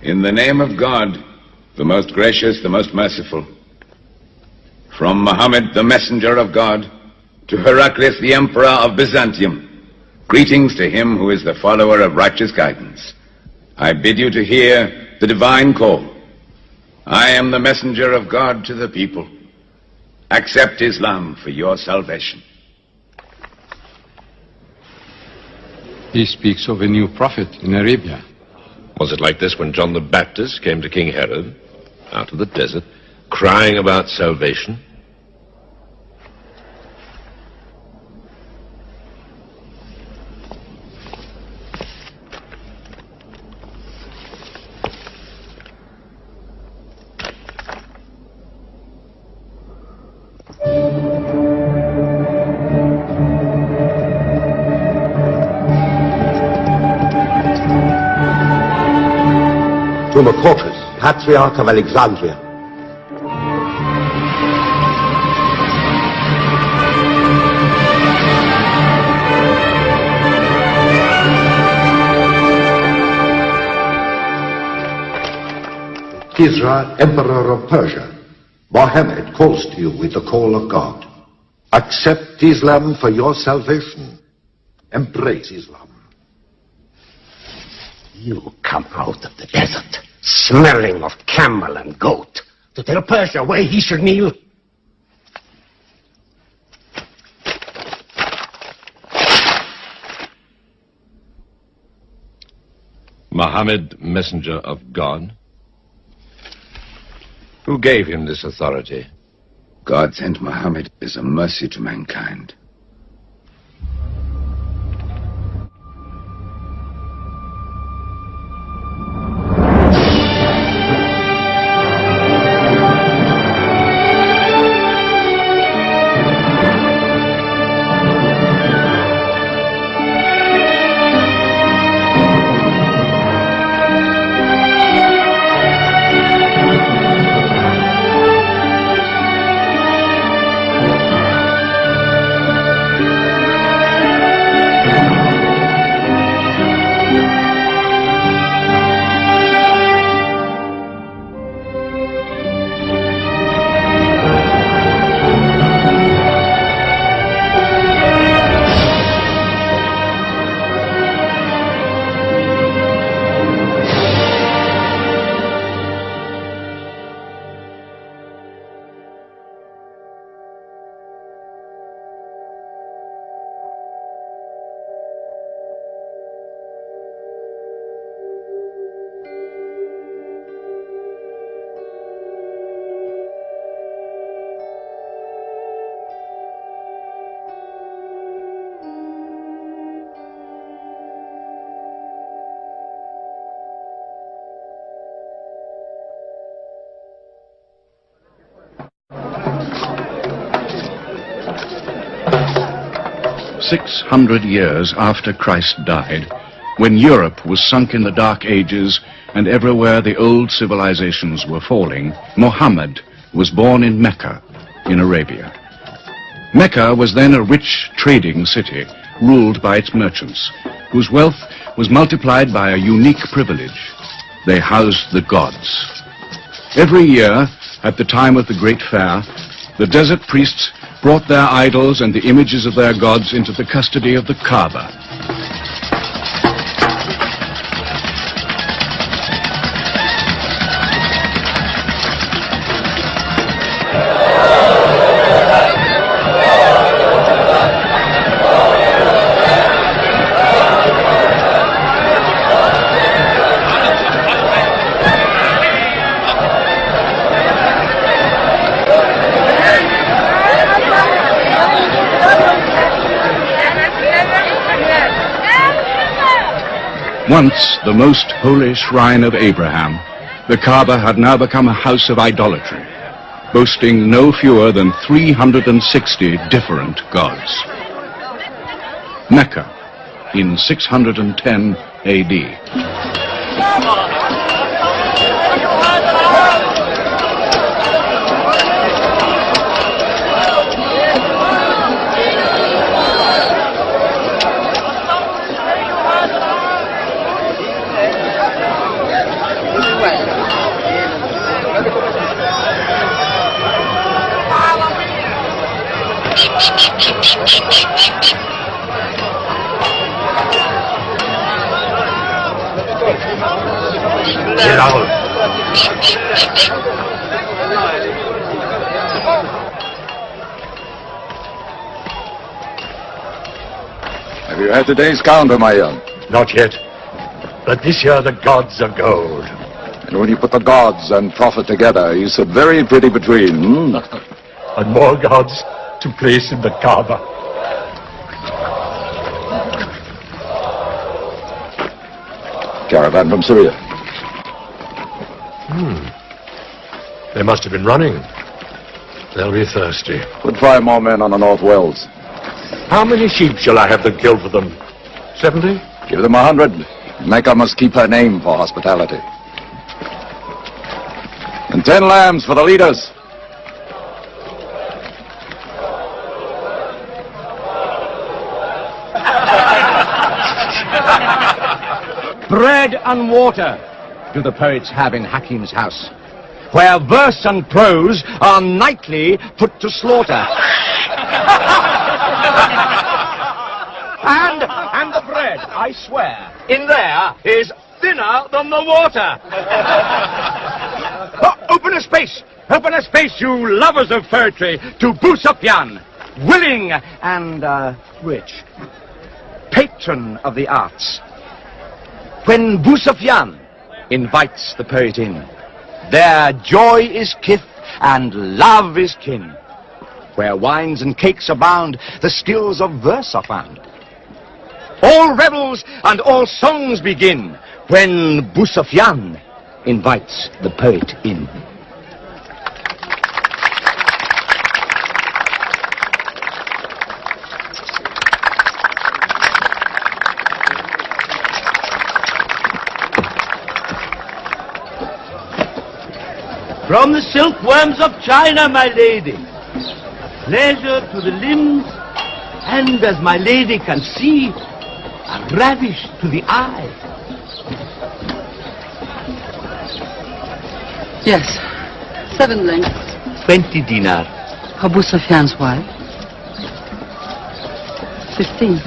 In the name of God, the most gracious, the most merciful, from Muhammad, the messenger of God, to Heraclius, the emperor of Byzantium, greetings to him who is the follower of righteous guidance. I bid you to hear the divine call. I am the messenger of God to the people. Accept Islam for your salvation. He speaks of a new prophet in Arabia. Was it like this when John the Baptist came to King Herod, out of the desert, crying about salvation? To Macorchus, Patriarch of Alexandria. Kisah, Emperor of Persia, Mohammed calls to you with the call of God. Accept Islam for your salvation. Embrace Islam. You come out of the desert, smelling of camel and goat, to tell Persia where he should kneel? Muhammad, messenger of God? Who gave him this authority? God sent Muhammad as a mercy to mankind. "600 years after Christ died, when Europe was sunk in the Dark Ages and everywhere the old civilizations were falling, Muhammad was born in Mecca, in Arabia. Mecca was then a rich trading city, ruled by its merchants, whose wealth was multiplied by a unique privilege. They housed the gods. Every year, at the time of the great fair, the desert priests brought their idols and the images of their gods into the custody of the Kaaba. Once the most holy shrine of Abraham, the Kaaba had now become a house of idolatry, boasting no fewer than 360 different gods. Mecca, in 610 AD. Have you had today's counter, my young? Not yet. But this year the gods are gold. And when you put the gods and profit together, you sit very pretty between, And more gods to place in the Kaaba. Caravan from Syria. They must have been running. They'll be thirsty. Put 5 more men on the North Wells. How many sheep shall I have them kill for them? 70? Give them 100. Mecca must keep her name for hospitality. And 10 lambs for the leaders. Bread and water do the poets have in Hakim's house, where verse and prose are nightly put to slaughter. And the bread, I swear, in there is thinner than the water. Open a space, you lovers of poetry, to Busapyan, willing and rich, patron of the arts. When Busapyan invites the poet in, there joy is kith and love is kin. Where wines and cakes abound, the skills of verse are found. All revels and all songs begin when Busapyan invites the poet in. From the silkworms of China, my lady, pleasure to the limbs, and as my lady can see, a ravish to the eye. Yes, 7 lengths. 20 dinar. Abu Sufyan's wife. 15.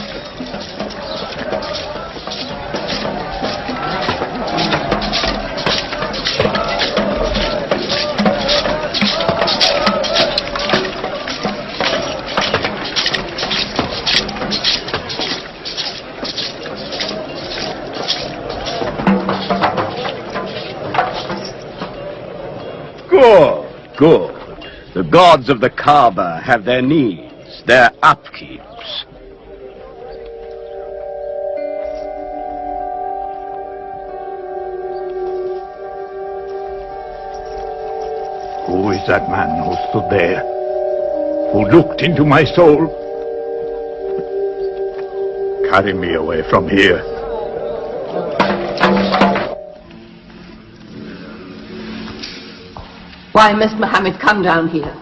Good. The gods of the Kaaba have their needs, their upkeeps. Who is that man who stood there? Who looked into my soul? Carry me away from here. Why must Muhammad come down here?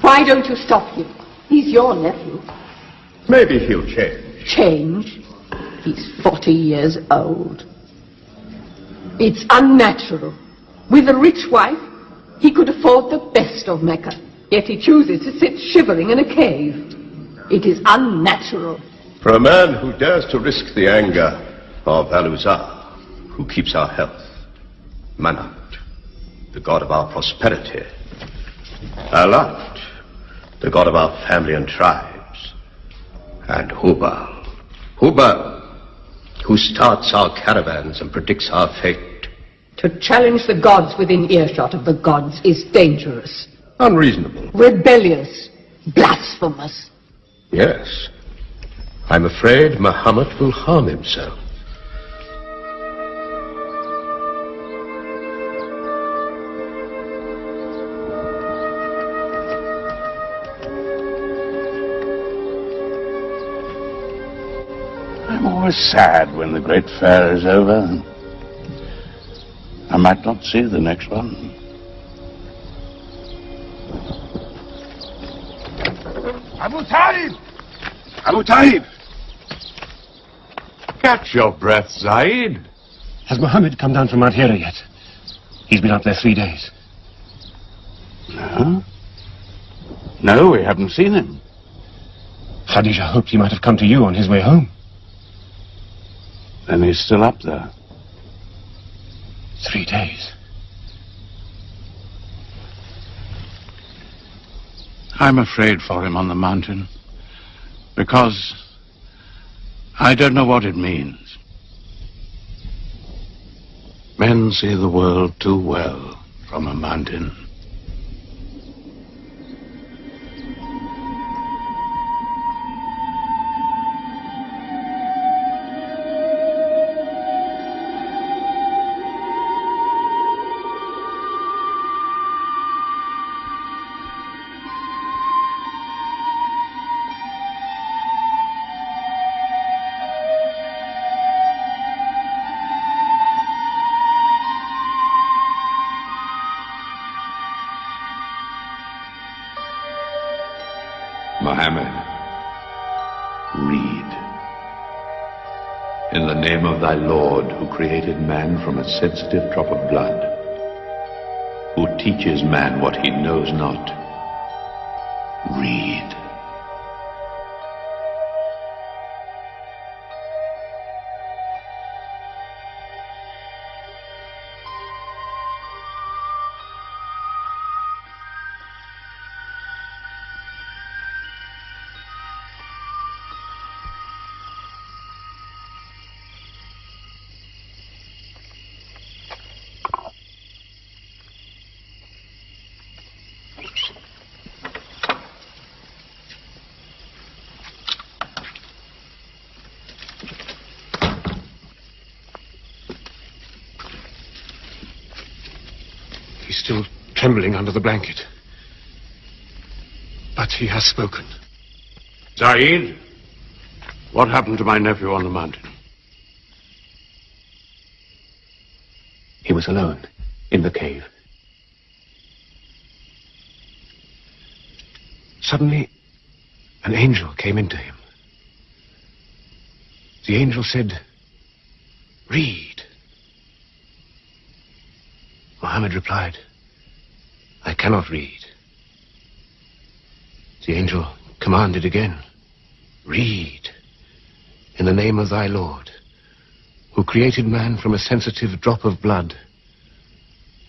Why don't you stop him? He's your nephew. Maybe he'll change. Change? He's 40 years old. It's unnatural. With a rich wife, he could afford the best of Mecca. Yet he chooses to sit shivering in a cave. It is unnatural. For a man who dares to risk the anger of Al-Uzza, who keeps our health, Manat, the god of our prosperity, Alat, the god of our family and tribes, and Hubal, who starts our caravans and predicts our fate. To challenge the gods within earshot of the gods is dangerous. Unreasonable. Rebellious. Blasphemous. Yes. I'm afraid Muhammad will harm himself. I'm always sad when the great fair is over. I might not see the next one. Abu Talib! Abu Talib! Catch your breath, Zaid. Has Mohammed come down from Mount Hira yet? He's been up there 3 days. No? No, we haven't seen him. Khadija hoped he might have come to you on his way home. Then he's still up there. 3 days. I'm afraid for him on the mountain, because I don't know what it means. Men see the world too well from a mountain. Mohammed, read. In the name of thy Lord, who created man from a sensitive drop of blood, who teaches man what he knows not, read. He's still trembling under the blanket. But he has spoken. Zaid, what happened to my nephew on the mountain? He was alone in the cave. Suddenly, an angel came into him. The angel said, "Read." Muhammad replied, "I cannot read." The angel commanded again, "Read, in the name of thy Lord, who created man from a sensitive drop of blood,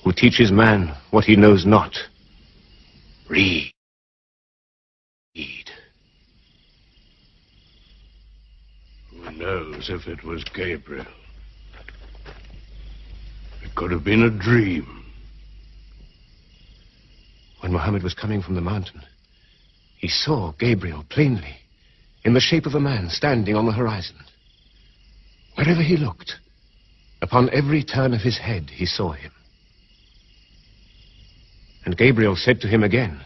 who teaches man what he knows not. Read." Who knows if it was Gabriel? It could have been a dream. When Muhammad was coming from the mountain, he saw Gabriel plainly, in the shape of a man standing on the horizon. Wherever he looked, upon every turn of his head, he saw him. And Gabriel said to him again,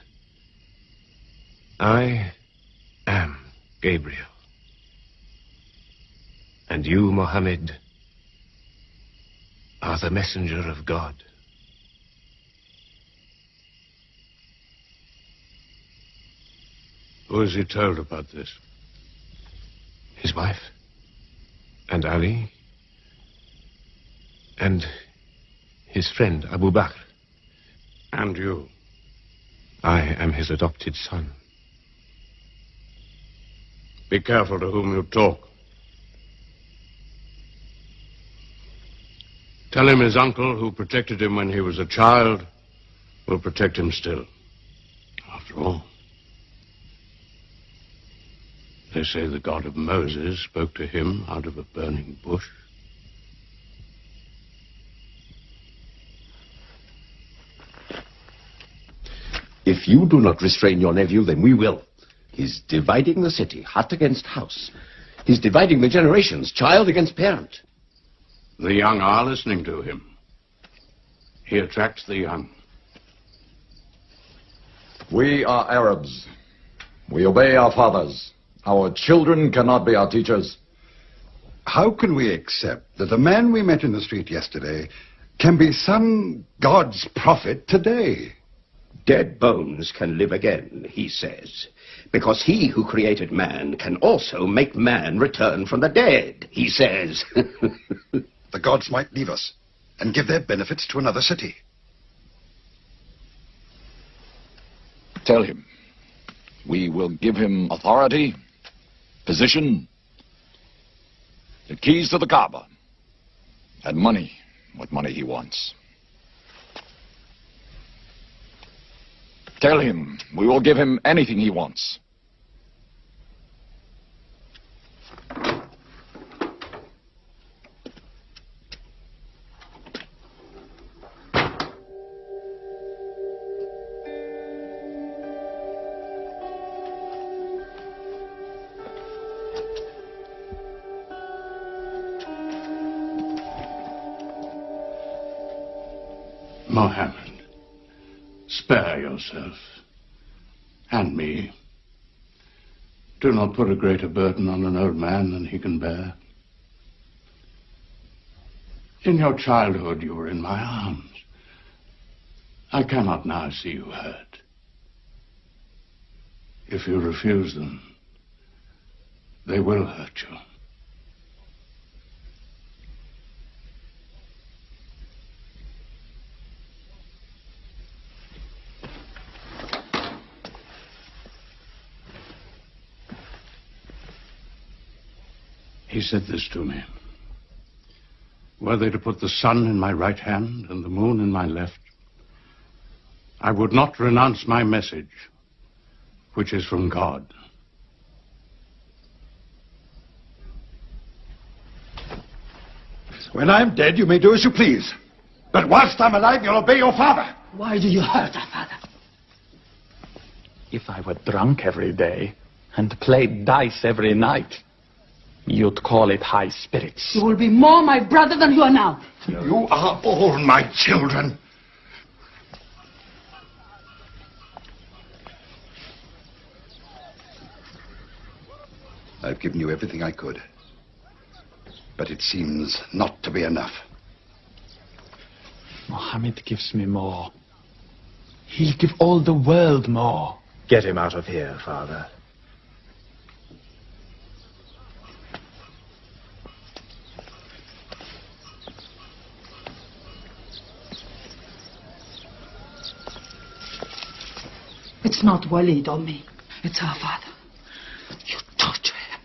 "I am Gabriel. And you, Muhammad, are the messenger of God." Who has he told about this? His wife. And Ali. And his friend, Abu Bakr. And you? I am his adopted son. Be careful to whom you talk. Tell him his uncle, who protected him when he was a child, will protect him still. After all, they say the God of Moses spoke to him out of a burning bush. If you do not restrain your nephew, then we will. He's dividing the city, hut against house. He's dividing the generations, child against parent. The young are listening to him. He attracts the young. We are Arabs. We obey our fathers. Our children cannot be our teachers. How can we accept that the man we met in the street yesterday can be some God's prophet today? Dead bones can live again, he says, because he who created man can also make man return from the dead, he says. The gods might leave us and give their benefits to another city. Tell him. We will give him authority, position, the keys to the Kaaba, and money, what money he wants. Tell him we will give him anything he wants. Mohammed, spare yourself. And me. Do not put a greater burden on an old man than he can bear. In your childhood, you were in my arms. I cannot now see you hurt. If you refuse them, they will hurt you. He said this to me. Were they to put the sun in my right hand and the moon in my left, I would not renounce my message, which is from God. When I'm dead, you may do as you please. But whilst I'm alive, you'll obey your father. Why do you hurt our father? If I were drunk every day and played dice every night, you'd call it high spirits. You will be more my brother than you are now. You are all my children. I've given you everything I could. But it seems not to be enough. Mohammed gives me more. He'll give all the world more. Get him out of here, Father. It's not Walid or me. It's our father. You torture him.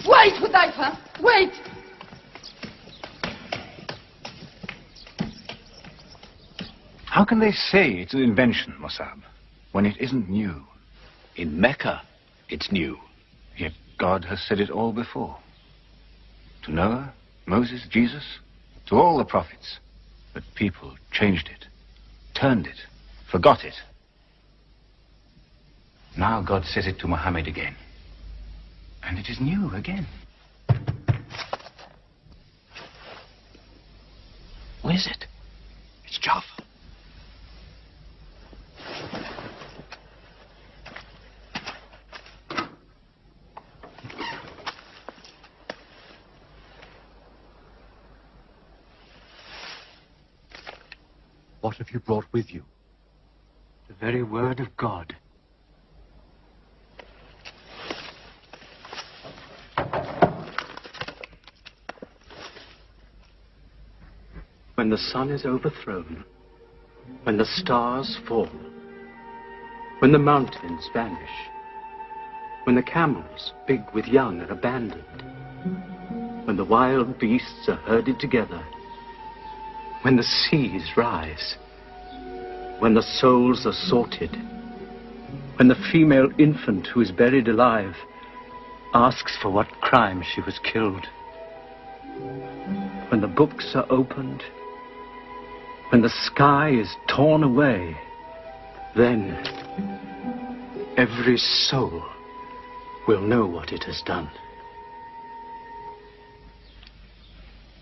Wait, Hudayfa! Wait! How can they say it's an invention, Musab, when it isn't new? In Mecca, it's new. Yet God has said it all before. To Noah, Moses, Jesus, to all the prophets. But people changed it, turned it, forgot it. Now God says it to Muhammad again. And it is new again. What is it? It's Jaffa. What have you brought with you? The very word of God. When the sun is overthrown, when the stars fall, when the mountains vanish, when the camels, big with young, are abandoned, when the wild beasts are herded together, when the seas rise, when the souls are sorted, when the female infant who is buried alive asks for what crime she was killed, when the books are opened, when the sky is torn away, then every soul will know what it has done.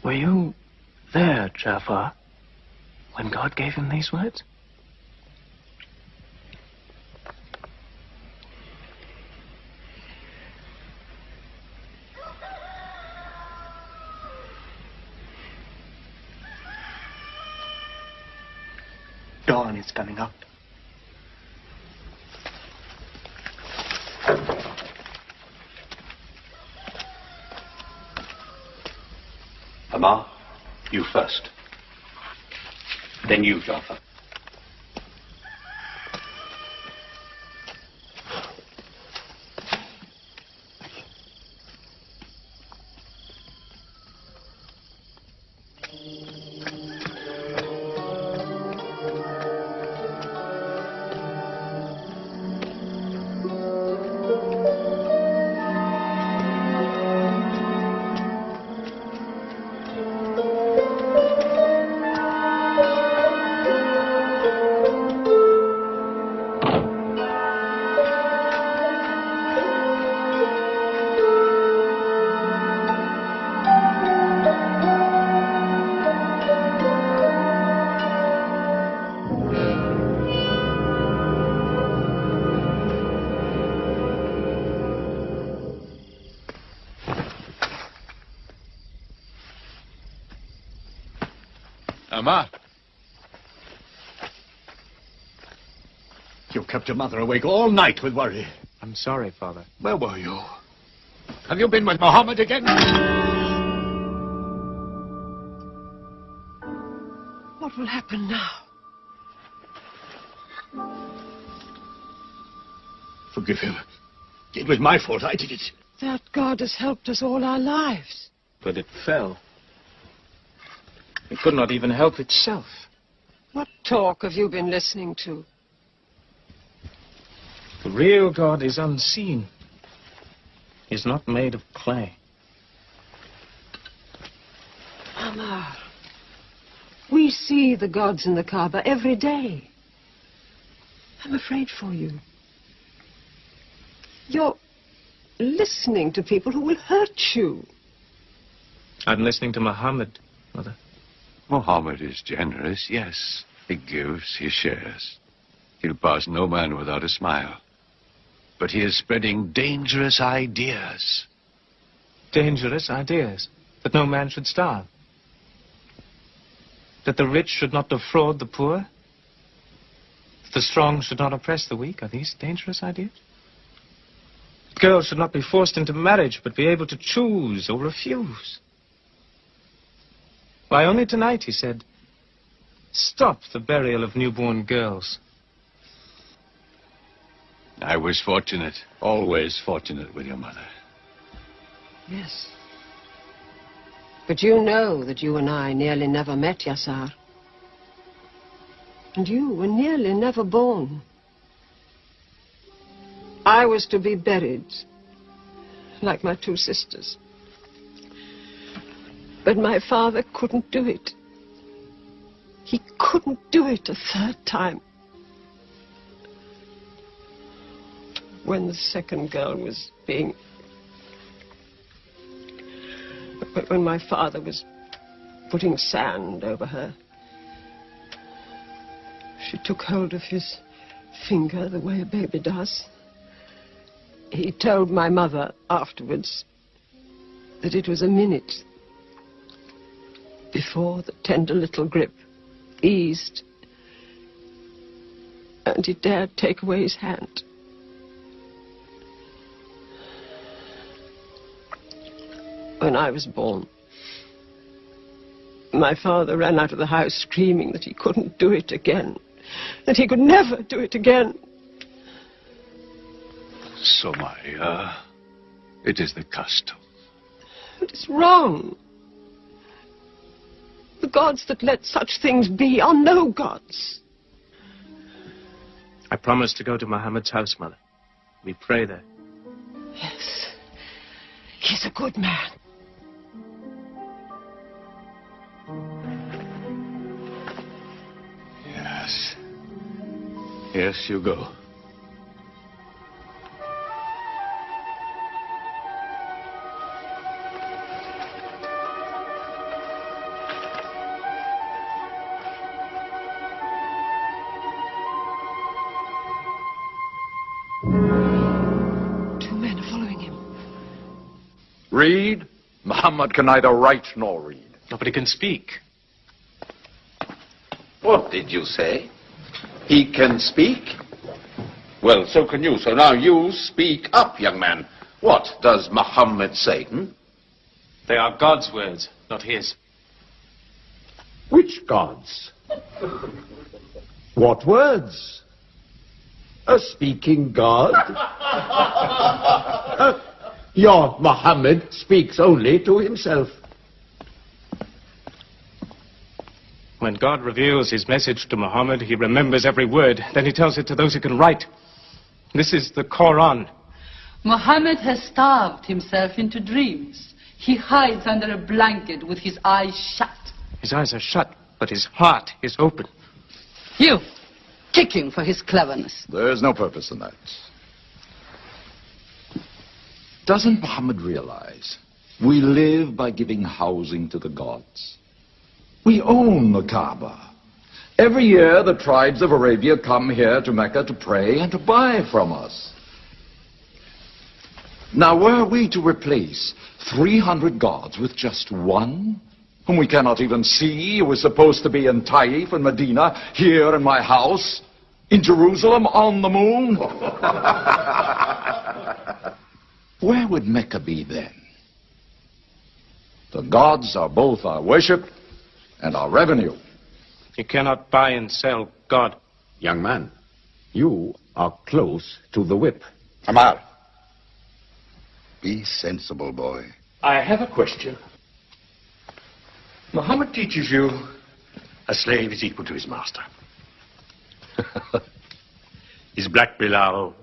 Were you there, Jafar, when God gave him these words? Dawn is coming up. Amar, you first. Then you, Jafar. Amar. You kept your mother awake all night with worry. I'm sorry, Father. Where were you? Have you been with Mohammed again? What will happen now? Forgive him. It was my fault. I did it. That God has helped us all our lives. But it fell. It could not even help itself. What talk have you been listening to? The real God is unseen. He is not made of clay. Amar, we see the gods in the Kaaba every day. I'm afraid for you. You're listening to people who will hurt you. I'm listening to Muhammad, Mother. Mohammed is generous, yes. He gives, he shares. He'll pass no man without a smile. But he is spreading dangerous ideas. Dangerous ideas? That no man should starve? That the rich should not defraud the poor? That the strong should not oppress the weak? Are these dangerous ideas? That girls should not be forced into marriage, but be able to choose or refuse? Why, only tonight he said, stop the burial of newborn girls. I was fortunate, always fortunate with your mother. Yes. But you know that you and I nearly never met, Yasar. And you were nearly never born. I was to be buried, like my two sisters. But my father couldn't do it. He couldn't do it a third time. When the second girl was being... When my father was putting sand over her, she took hold of his finger the way a baby does. He told my mother afterwards that it was a minute before the tender little grip eased And he dared take away his hand. When I was born, my father ran out of the house screaming that he couldn't do it again. That he could never do it again. So, it is the custom. It is wrong. The gods that let such things be are no gods. I promised to go to Muhammad's house, Mother. We pray there. Yes. He's a good man. Yes. Yes, you go. Read? Muhammad can neither write nor read. Nobody can speak. What did you say? He can speak? Well, so can you. So now you speak up, young man. What does Muhammad say? They are God's words, not his. Which gods? What words? A speaking God? Your Muhammad speaks only to himself. When God reveals his message to Muhammad, he remembers every word. Then he tells it to those who can write. This is the Quran. Muhammad has starved himself into dreams. He hides under a blanket with his eyes shut. His eyes are shut, but his heart is open. You, kick him for his cleverness. There's no purpose in that. Doesn't Muhammad realize we live by giving housing to the gods? We own the Kaaba. Every year the tribes of Arabia come here to Mecca to pray and to buy from us. Now were we to replace 300 gods with just one, whom we cannot even see, who is supposed to be in Taif and Medina, here in my house, in Jerusalem, on the moon? Where would Mecca be then? The gods are both our worship and our revenue. You cannot buy and sell God. Young man, you are close to the whip. Amar. Be sensible, boy. I have a question. Muhammad teaches you a slave is equal to his master. Is Black Bilal,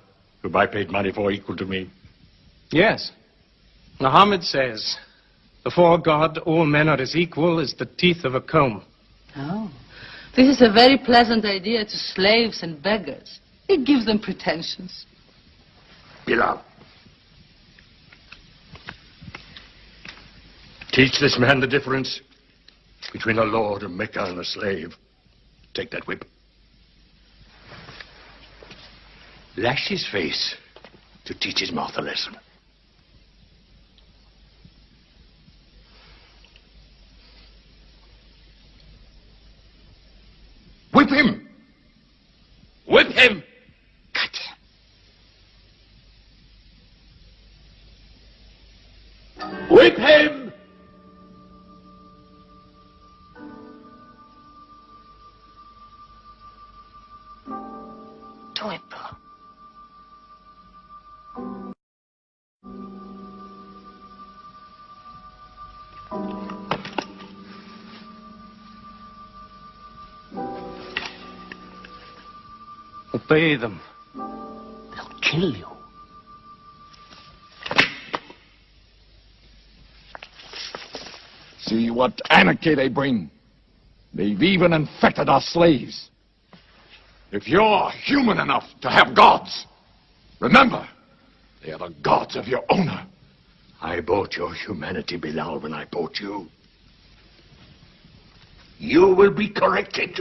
whom I paid money for, equal to me? Yes. Muhammad says, before God, all men are as equal as the teeth of a comb. Oh, this is a very pleasant idea to slaves and beggars. It gives them pretensions. Bilal. Teach this man the difference between a lord of Mecca and a slave. Take that whip. Lash his face to teach his mouth a lesson. Whip him! Whip him! Cut him. Whip him! Do it, Bill. Obey them. They'll kill you. See what anarchy they bring. They've even infected our slaves. If you're human enough to have gods, remember, they are the gods of your owner. I bought your humanity, Bilal, when I bought you. You will be corrected.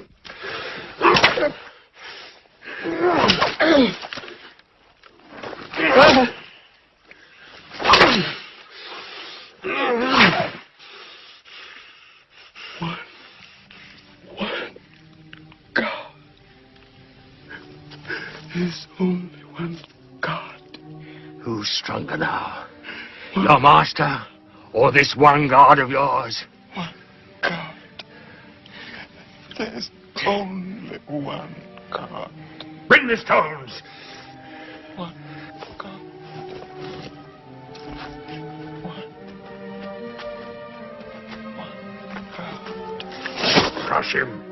There's only one God. Who's stronger now? Your master, or this one God of yours? One God. There's only one God. Bring the stones! One God. One God. Crush him.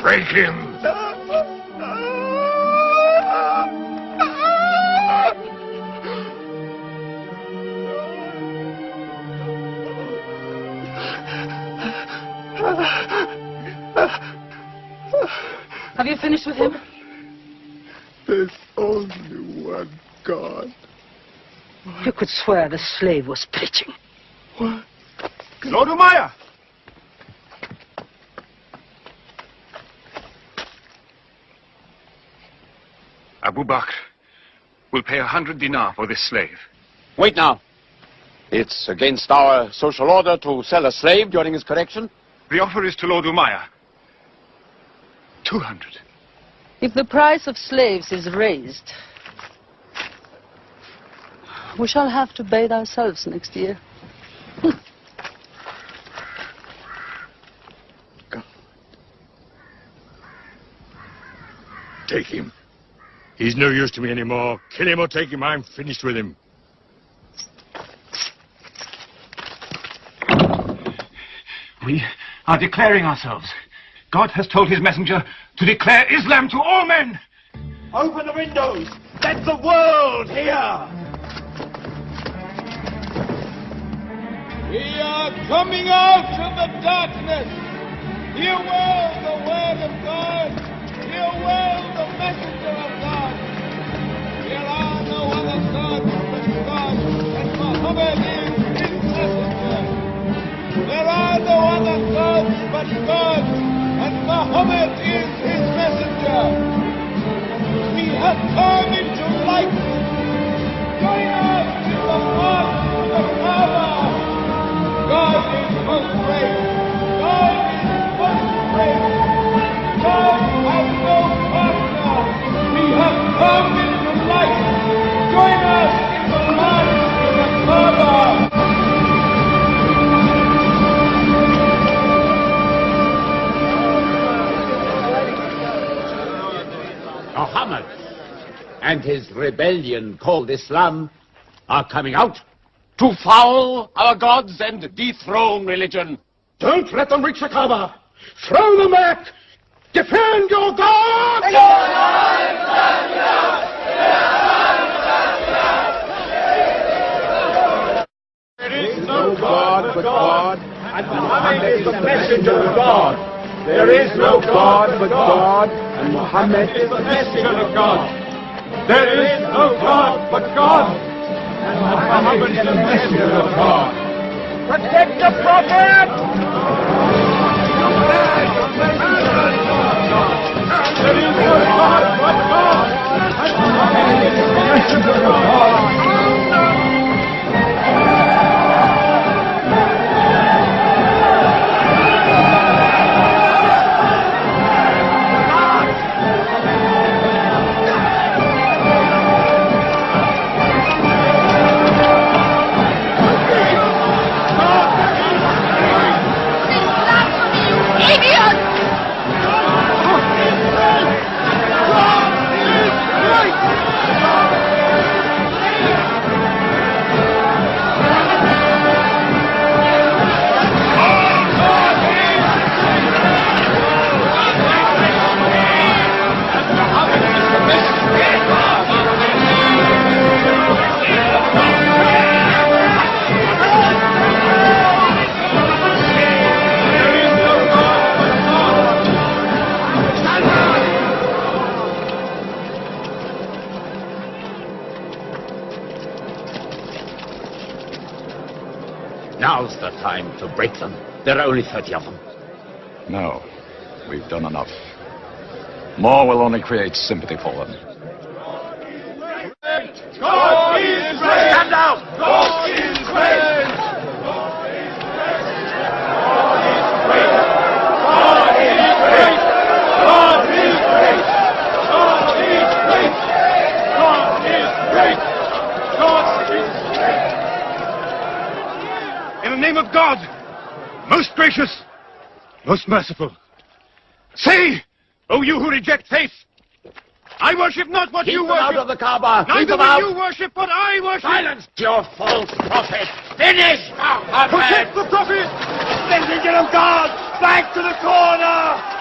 Break him. Have you finished with him? There's only one God. You could swear the slave was preaching. What? Lord Umayyah! Abu Bakr will pay 100 dinar for this slave. Wait now. It's against our social order to sell a slave during his correction. The offer is to Lord Umayyah. 200. If the price of slaves is raised, we shall have to bathe ourselves next year. Take him. He's no use to me anymore. Kill him or take him. I'm finished with him. We are declaring ourselves. God has told his messenger to declare Islam to all men. Open the windows. Let the world hear. We are coming out of the darkness. Hear well the word of God. Hear well the messenger of God. There are no other gods but God, and Muhammad is his messenger. There are no other gods but God, and Muhammad is his messenger. We have come into light. Join us in the path to the Kaaba. God is most great. God is most great. God has no partner. We have come into light. Join us in the march to the Kaaba. Muhammad and his rebellion called Islam are coming out to foul our gods and dethrone religion. Don't let them reach the Kaaba. Throw them back. Defend your God! There is no God but God, and Muhammad is the messenger of God. There is no God but God, and Muhammad is the messenger of God. There is no God but God, and Muhammad is the messenger of God. Protect the Prophet! There is no God but God, and Muhammad is the messenger of God. Now's the time to break them. There are only 30 of them. No, we've done enough. More will only create sympathy for them. God is great! Stand down! God is great! In the name of God, most gracious, most merciful, say, O you who reject faith, I worship not what you worship. Keep them out of the Kaaba. Neither Keep them will out. you worship what I worship. Silence your false prophet. Finish, Muhammad. Protect the prophet. Messenger of God, back to the corner.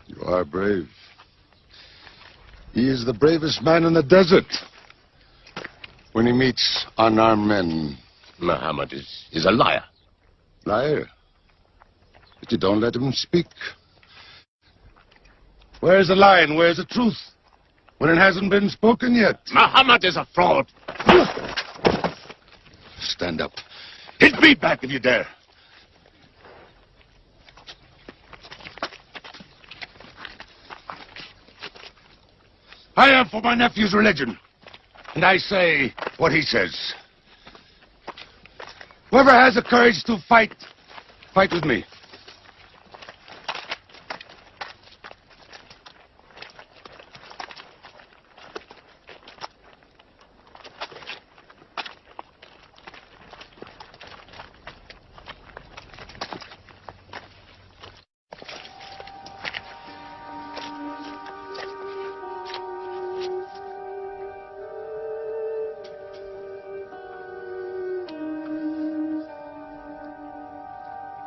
You are brave. He is the bravest man in the desert. When he meets unarmed men, Muhammad is a liar. Liar? But you don't let him speak. Where's the lie and where's the truth? When it hasn't been spoken yet. Muhammad is a fraud. Stand up. Hit me back if you dare. I am for my nephew's religion, and I say what he says. Whoever has the courage to fight, fight with me.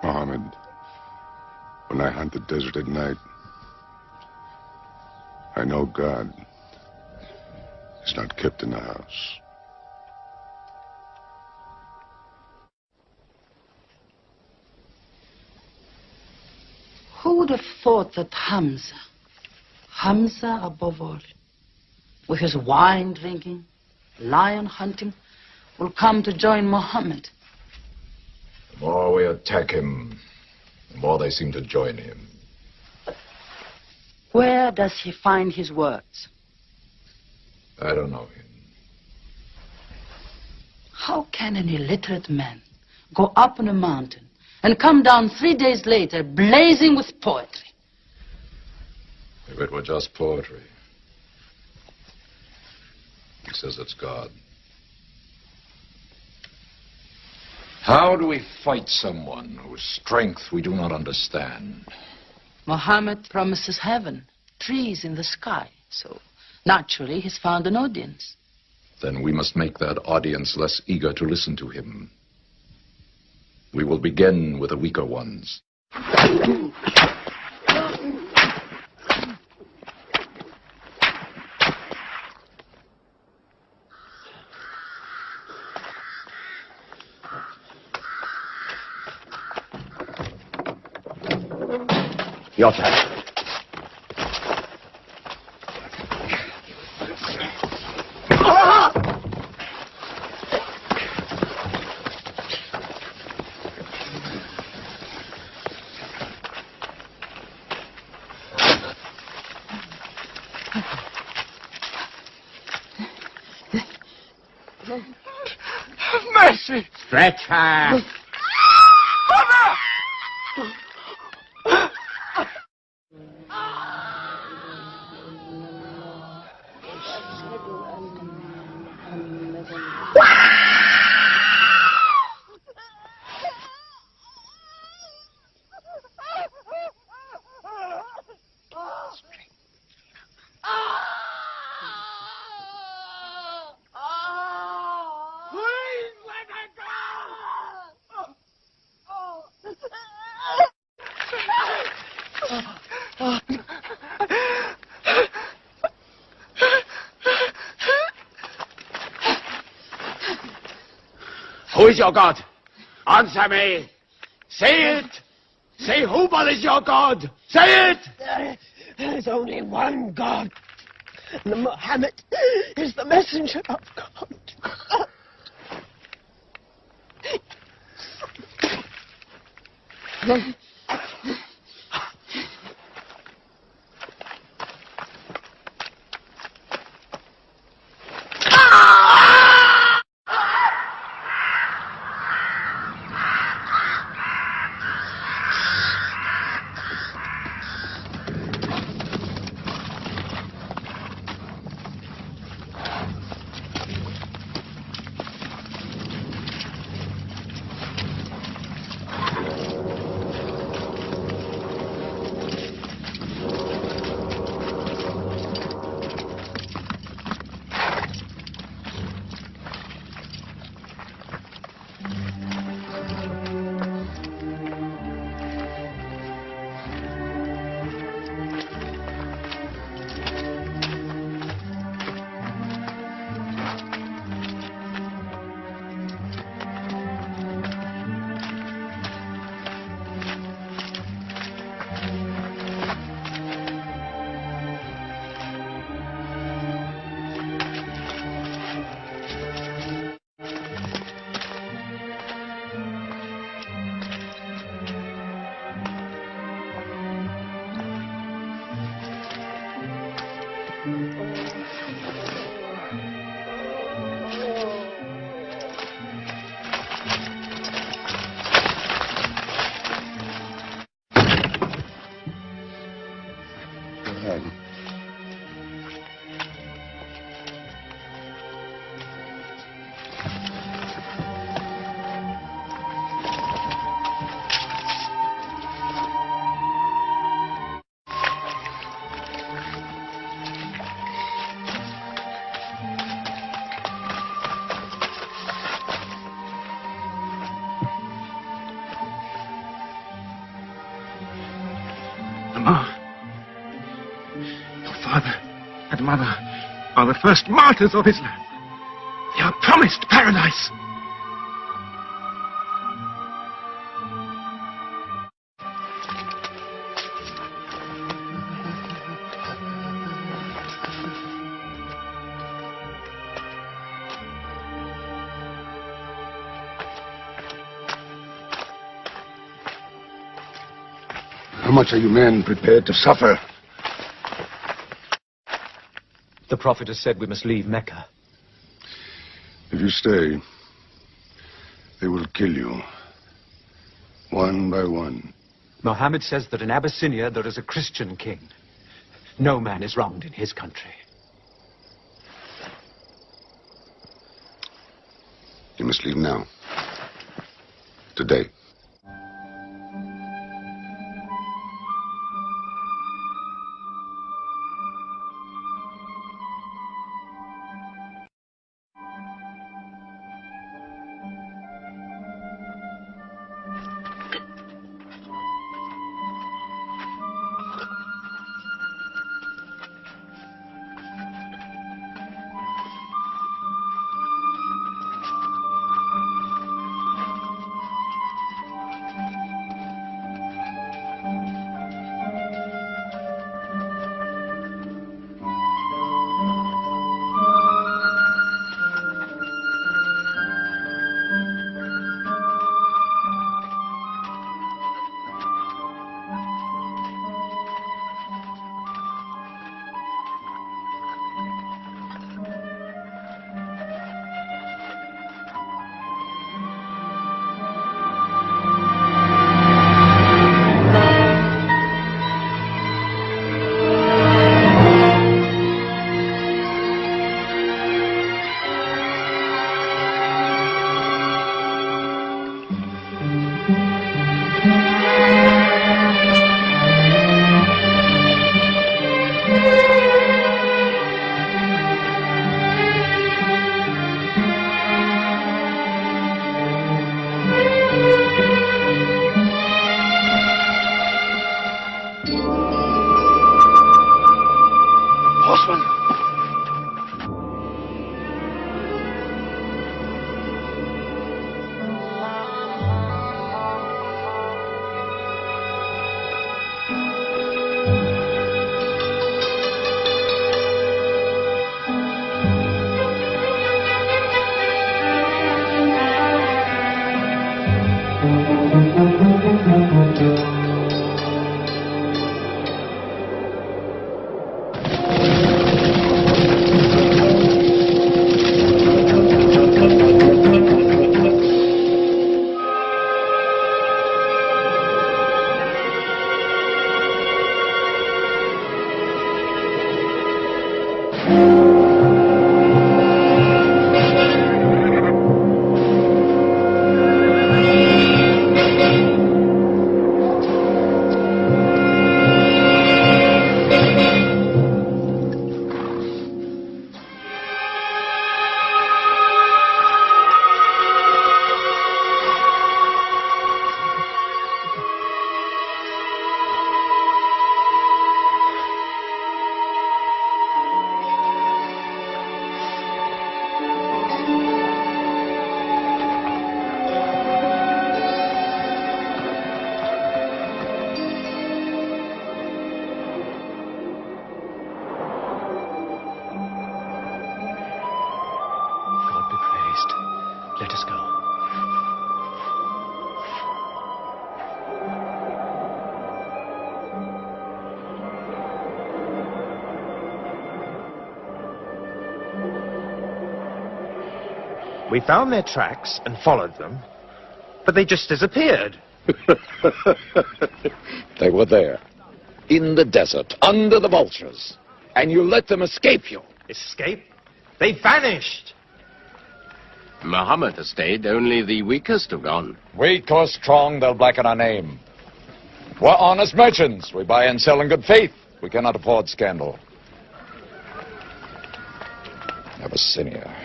Mohammed, when I hunt the desert at night, I know God is not kept in the house. Who would have thought that Hamza above all, with his wine drinking, lion hunting, will come to join Muhammad? The more we attack him, the more they seem to join him. Where does he find his words? I don't know him. How can an illiterate man go up on a mountain and come down 3 days later blazing with poetry? If it were just poetry. He says it's God. How do we fight someone whose strength we do not understand? Muhammad promises heaven, trees in the sky, so naturally he's found an audience. Then we must make that audience less eager to listen to him. We will begin with the weaker ones. Your turn. Mercy! Stretch her. Who is your God? Answer me. Say it. Say Hubal is your God. Say it. There is only one God. And Muhammad is the messenger of God. Mother are the first martyrs of Islam. They are promised paradise. How much are you men prepared to suffer? The Prophet has said we must leave Mecca. If you stay, they will kill you. One by one. Mohammed says that in Abyssinia there is a Christian king. No man is wronged in his country. You must leave now. Today. We found their tracks and followed them, but they just disappeared. They were there, in the desert, under the vultures, and you let them escape you. Escape? They vanished. Muhammad has stayed. Only the weakest have gone. Weak or strong, they'll blacken our name. We're honest merchants. We buy and sell in good faith. We cannot afford scandal. Abyssinia.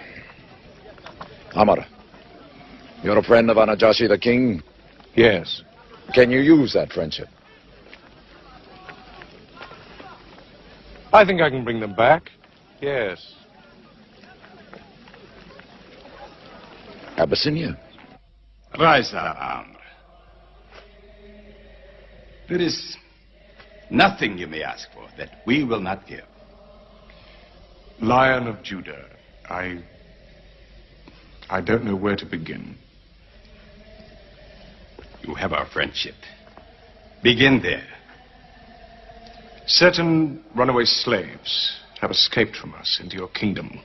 Amar, you're a friend of Anajashi the king? Yes. Can you use that friendship? I think I can bring them back. Yes. Abyssinia. Rise up, Amr. There is nothing you may ask for that we will not give. Lion of Judah, I don't know where to begin. You have our friendship. Begin there. Certain runaway slaves have escaped from us into your kingdom.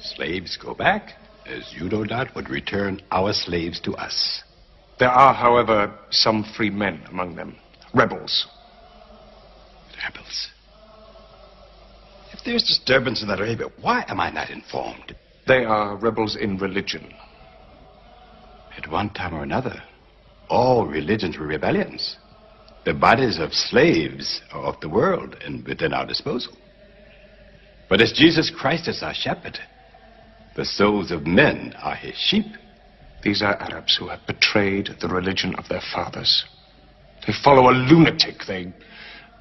Slaves go back, as you no doubt would return our slaves to us. There are, however, some free men among them. Rebels. Rebels? If there's disturbance in Arabia, why am I not informed? They are rebels in religion. At one time or another, all religions were rebellions. The bodies of slaves are of the world and within our disposal. But as Jesus Christ is our shepherd, the souls of men are his sheep. These are Arabs who have betrayed the religion of their fathers. They follow a lunatic they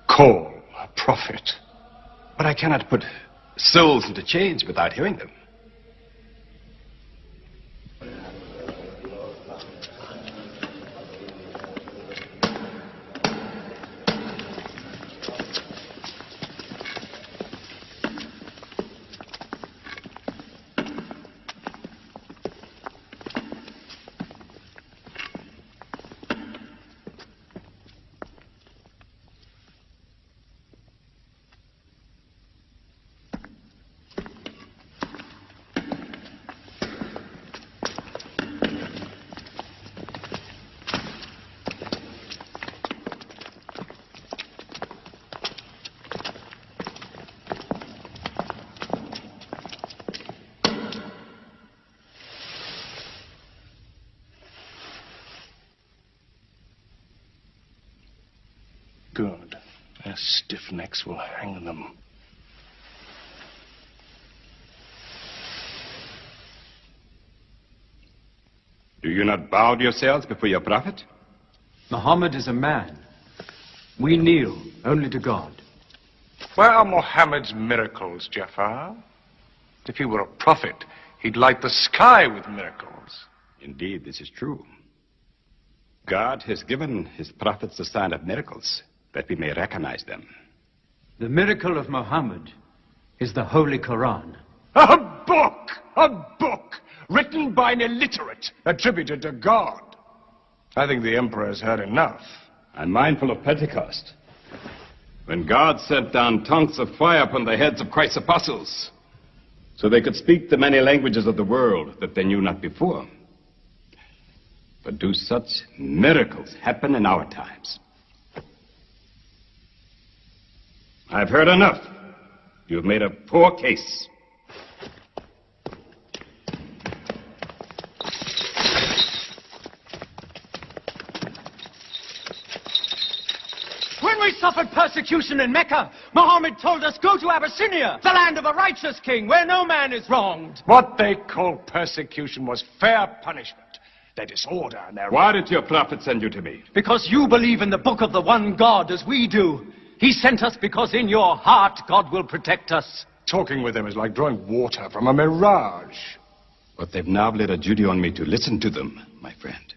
call a prophet. But I cannot put souls into chains without hearing them. Good. Their stiff necks will hang them. Do you not bow yourselves before your prophet? Muhammad is a man. We kneel only to God. Where are Muhammad's miracles, Jafar? If he were a prophet, he'd light the sky with miracles. Indeed, this is true. God has given his prophets the sign of miracles, that we may recognize them. The miracle of Muhammad is the Holy Quran. A book! A book! Written by an illiterate, attributed to God. I think the emperor has heard enough. I'm mindful of Pentecost, when God sent down tongues of fire upon the heads of Christ's apostles, so they could speak the many languages of the world that they knew not before. But do such miracles happen in our times? I've heard enough. You've made a poor case. When we suffered persecution in Mecca, Muhammad told us, go to Abyssinia, the land of a righteous king, where no man is wronged. What they call persecution was fair punishment. Their disorder and their... Why did your prophet send you to me? Because you believe in the book of the one God as we do. He sent us because in your heart God will protect us. Talking with them is like drawing water from a mirage. But they've now laid a duty on me to listen to them, my friend.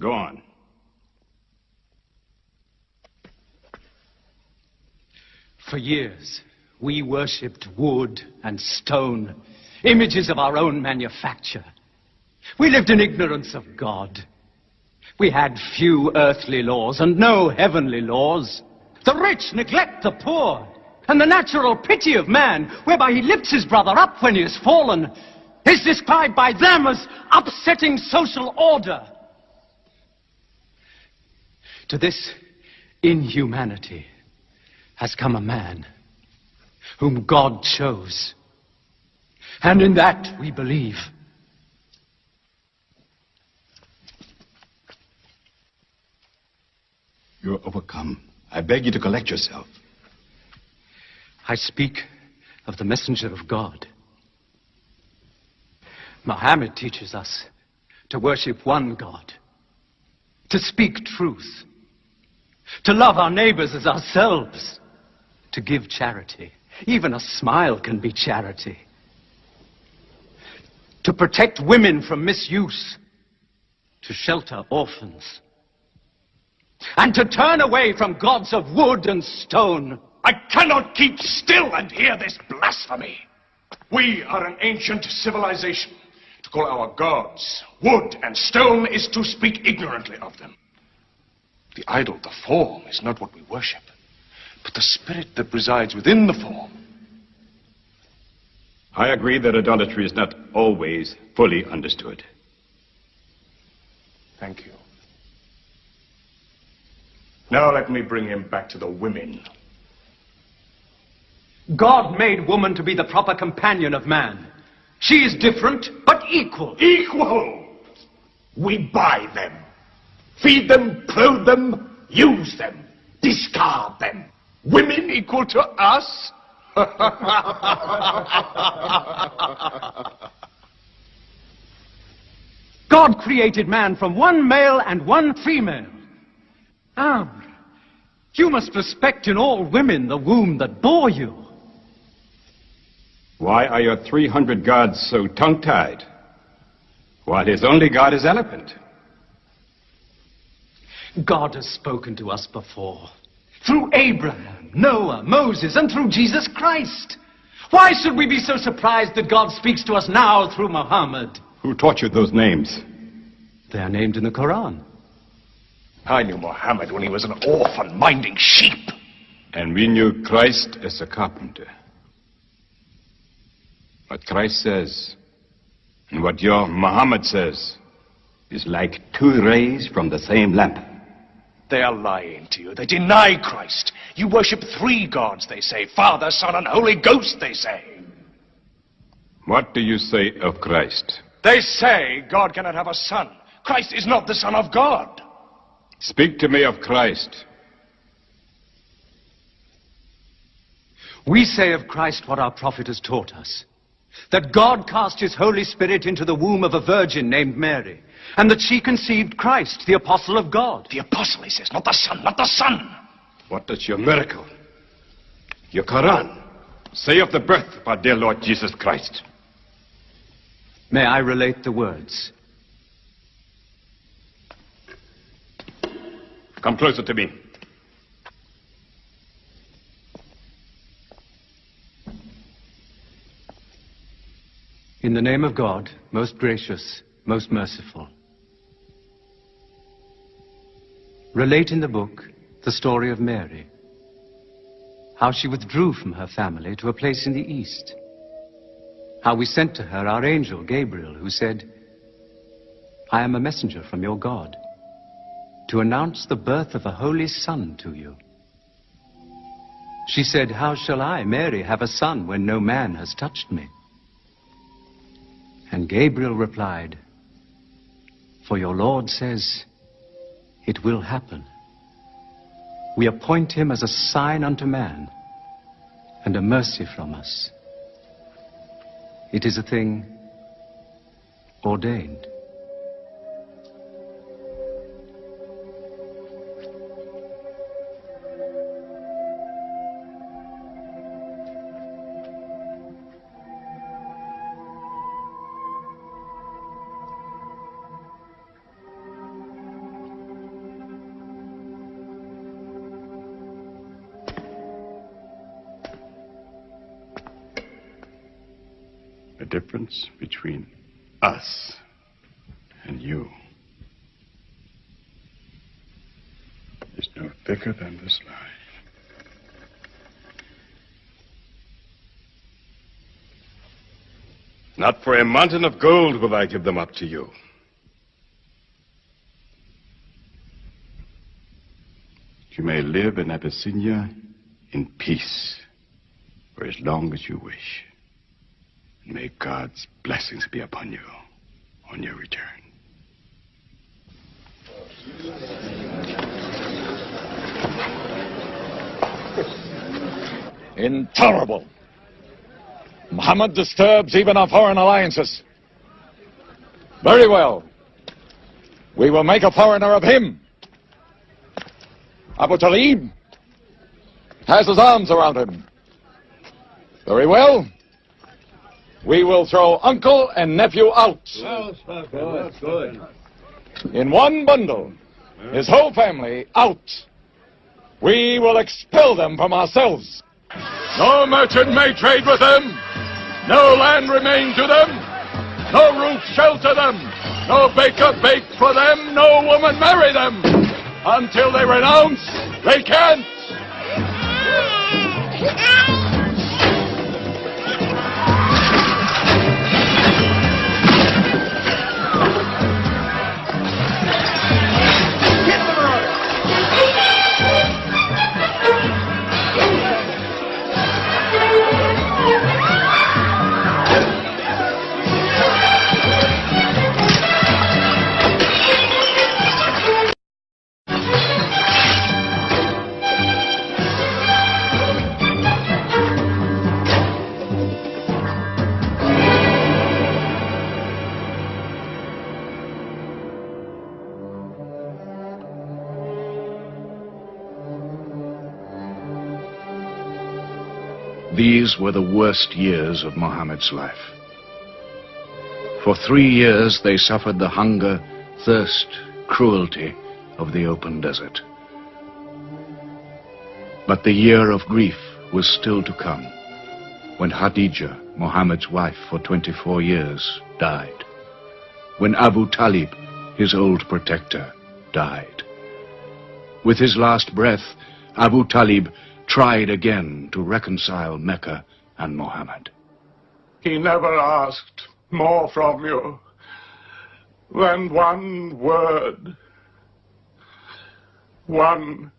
Go on. For years, we worshipped wood and stone, images of our own manufacture. We lived in ignorance of God. We had few earthly laws and no heavenly laws. The rich neglect the poor, and the natural pity of man, whereby he lifts his brother up when he has fallen, is described by them as upsetting social order. To this inhumanity has come a man whom God chose, and in that we believe. You're overcome. I beg you to collect yourself. I speak of the messenger of God. Muhammad teaches us to worship one God, to speak truth, to love our neighbors as ourselves, to give charity. Even a smile can be charity. To protect women from misuse, to shelter orphans, and to turn away from gods of wood and stone. I cannot keep still and hear this blasphemy. We are an ancient civilization. To call our gods wood and stone is to speak ignorantly of them. The idol, the form, is not what we worship, but the spirit that resides within the form. I agree that idolatry is not always fully understood. Thank you. Now let me bring him back to the women. God made woman to be the proper companion of man. She is different, but equal. Equal! We buy them. Feed them, clothe them, use them, discard them. Women equal to us? God created man from one male and one female. You must respect in all women the womb that bore you. Why are your 300 gods so tongue-tied, while his only god is elephant? God has spoken to us before, through Abraham, Noah, Moses, and through Jesus Christ. Why should we be so surprised that God speaks to us now through Muhammad? Who taught you those names? They are named in the Quran. I knew Muhammad when he was an orphan minding sheep. And we knew Christ as a carpenter. What Christ says and what your Muhammad says is like two rays from the same lamp. They are lying to you. They deny Christ. You worship three gods, they say. Father, Son, and Holy Ghost, they say. What do you say of Christ? They say God cannot have a son. Christ is not the Son of God. Speak to me of Christ. We say of Christ what our prophet has taught us. That God cast his Holy Spirit into the womb of a virgin named Mary, and that she conceived Christ, the apostle of God. The apostle, he says, not the son, not the son. What does your miracle, your Quran, say of the birth of our dear Lord Jesus Christ? May I relate the words? Come closer to me. In the name of God, most gracious, most merciful. Relate in the book the story of Mary, how she withdrew from her family to a place in the east, how we sent to her our angel Gabriel, who said, I am a messenger from your God, to announce the birth of a holy son to you. She said, how shall I, Mary, have a son when no man has touched me? And Gabriel replied, for your Lord says, it will happen. We appoint him as a sign unto man, and a mercy from us. It is a thing ordained. The difference between us and you thicker than this lie. Not for a mountain of gold will I give them up to you. You may live in Abyssinia in peace for as long as you wish. And may God's blessings be upon you on your return. Intolerable. Muhammad disturbs even our foreign alliances. Very well. We will make a foreigner of him. Abu Talib has his arms around him. Very well. We will throw uncle and nephew out. Good. In one bundle. His whole family out. We will expel them from ourselves. No merchant may trade with them. No land remain to them. No roof shelter them. No baker bake for them. No woman marry them. Until they renounce, they can't. These were the worst years of Muhammad's life. For 3 years they suffered the hunger, thirst, cruelty of the open desert. But the year of grief was still to come, when Khadija, Muhammad's wife for 24 years, died. When Abu Talib, his old protector, died. With his last breath, Abu Talib tried again to reconcile Mecca and Muhammad. He never asked more from you than one word. One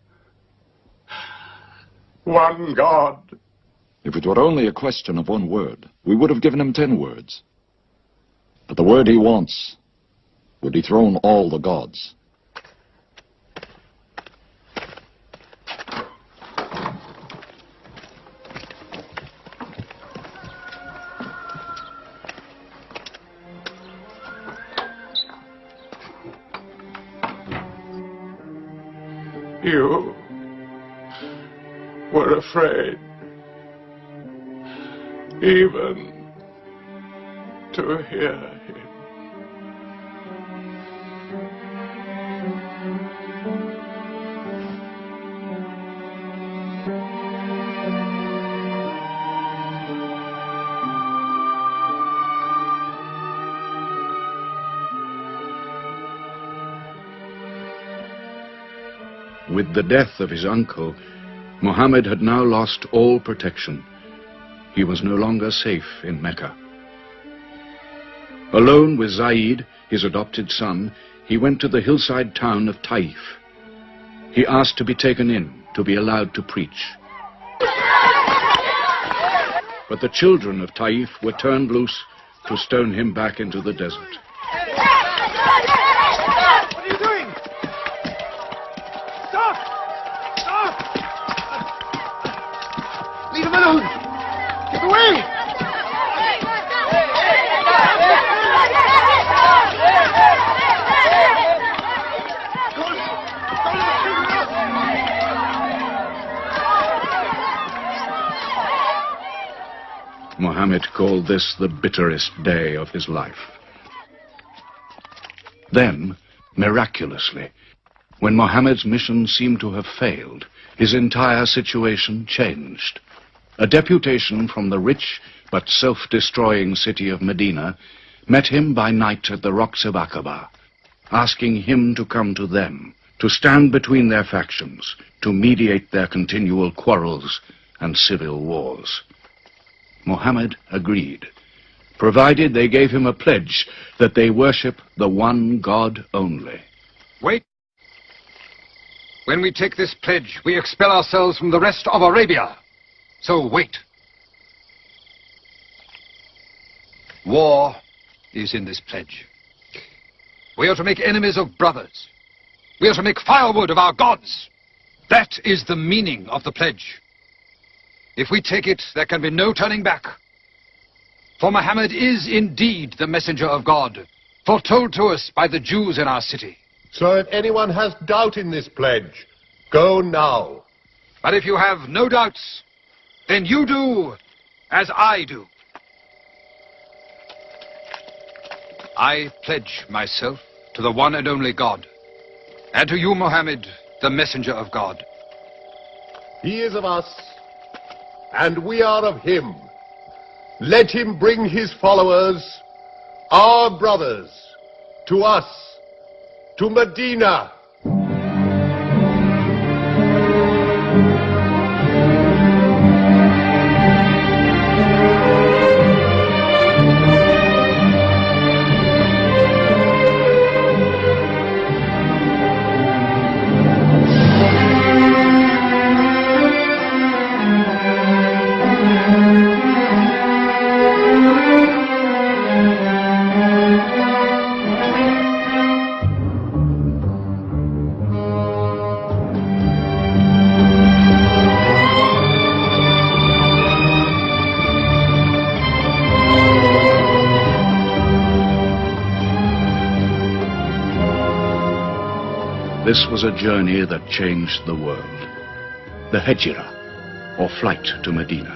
God. If it were only a question of one word, we would have given him 10 words. But the word he wants would dethrone all the gods. You were afraid even to hear him. With the death of his uncle, Muhammad had now lost all protection. He was no longer safe in Mecca. Alone with Zaid, his adopted son, he went to the hillside town of Taif. He asked to be taken in, to be allowed to preach. But the children of Taif were turned loose to stone him back into the desert. What are you doing? Stop! Stop! Leave him alone! Get away! Muhammad called this the bitterest day of his life. Then, miraculously, when Muhammad's mission seemed to have failed, his entire situation changed. A deputation from the rich but self-destroying city of Medina met him by night at the rocks of Aqaba, asking him to come to them to stand between their factions, to mediate their continual quarrels and civil wars. Muhammad agreed, provided they gave him a pledge that they worship the one God only. Wait. When we take this pledge, we expel ourselves from the rest of Arabia. So wait. War is in this pledge. We are to make enemies of brothers. We are to make firewood of our gods. That is the meaning of the pledge. If we take it, there can be no turning back. For Muhammad is indeed the messenger of God, foretold to us by the Jews in our city. So if anyone has doubt in this pledge, go now. But if you have no doubts, then you do as I do. I pledge myself to the one and only God, and to you, Muhammad, the messenger of God. He is of us, and we are of him. Let him bring his followers, our brothers, to us, to Medina. This was a journey that changed the world. The Hejira, or flight to Medina.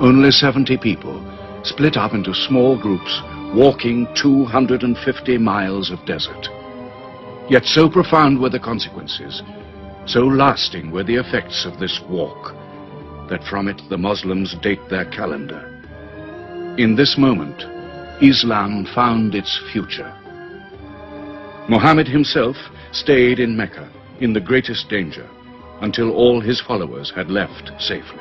Only 70 people, split up into small groups, walking 250 miles of desert. Yet so profound were the consequences, so lasting were the effects of this walk, that from it the Muslims date their calendar. In this moment, Islam found its future. Muhammad himself stayed in Mecca in the greatest danger until all his followers had left safely.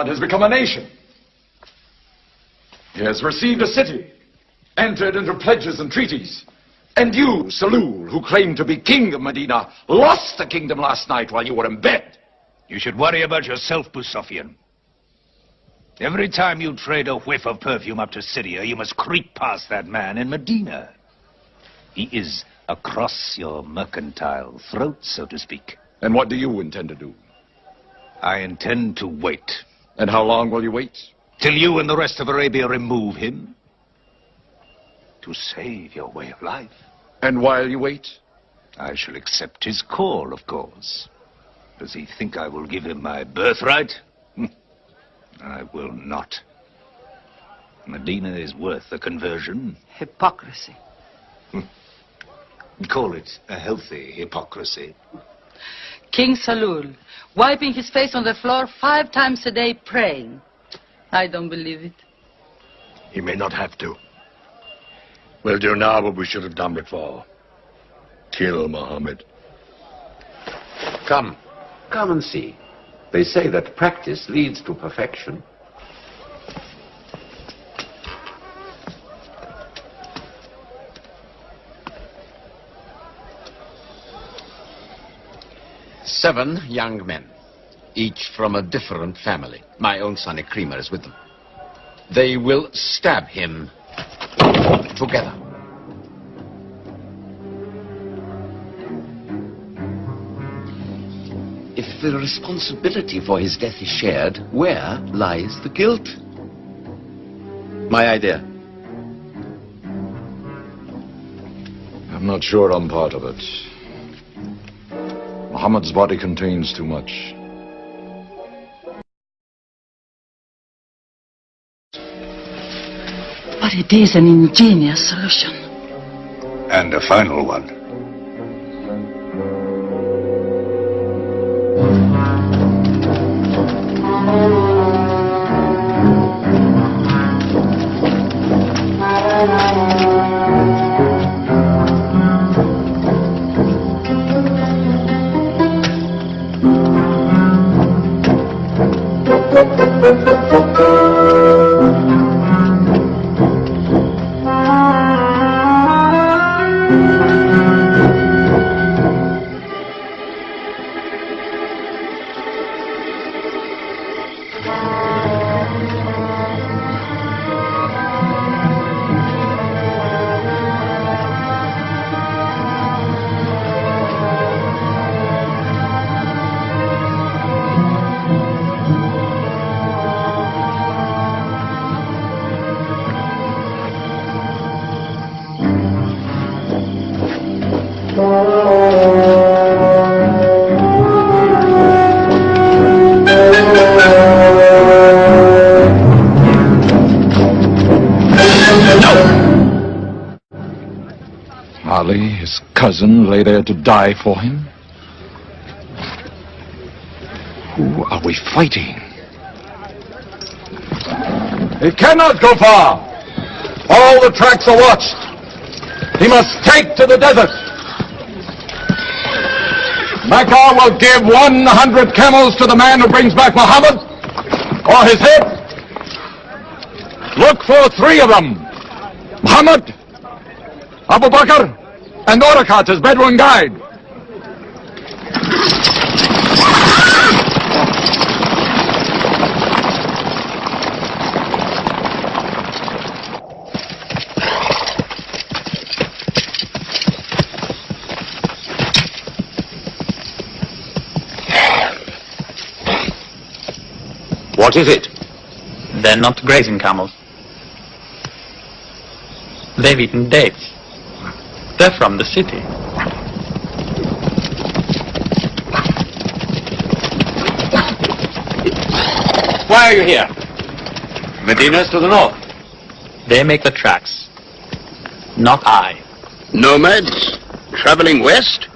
Has become a nation. He has received a city, entered into pledges and treaties. And you, Salul, who claimed to be king of Medina, lost the kingdom last night while you were in bed. You should worry about yourself, Busafian. Every time you trade a whiff of perfume up to Syria, you must creep past that man in Medina. He is across your mercantile throat, so to speak. And what do you intend to do? I intend to wait. And how long will you wait? Till you and the rest of Arabia remove him. To save your way of life. And while you wait? I shall accept his call, of course. Does he think I will give him my birthright? I will not. Medina is worth a conversion. Hypocrisy. Call it a healthy hypocrisy. King Salul, wiping his face on the floor 5 times a day, praying. I don't believe it. He may not have to. We'll do now what we should have done before. Kill Muhammad. Come and see. They say that practice leads to perfection. Seven young men, each from a different family. My own son Ikrimah is with them. They will stab him together. If the responsibility for his death is shared, where lies the guilt? My idea. I'm not sure I'm part of it. Muhammad's body contains too much. But it is an ingenious solution. And a final one. Ali, his cousin, lay there to die for him? Who are we fighting? He cannot go far. All the tracks are watched. He must take to the desert. Mecca will give 100 camels to the man who brings back Muhammad, or his head. Look for 3 of them. Muhammad, Abu Bakr, and Orakat as Bedouin guide. What is it? They're not grazing camels. They've eaten dates. They're from the city. Why are you here? Medina's to the north. They make the tracks. Not I. Nomads? Traveling west?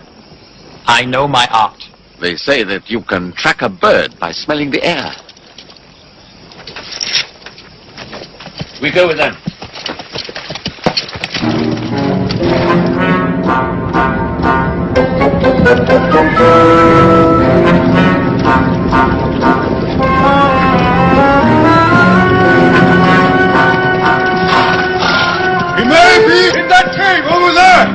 I know my art. They say that you can track a bird by smelling the air. We go with them. He may be in that cave over there.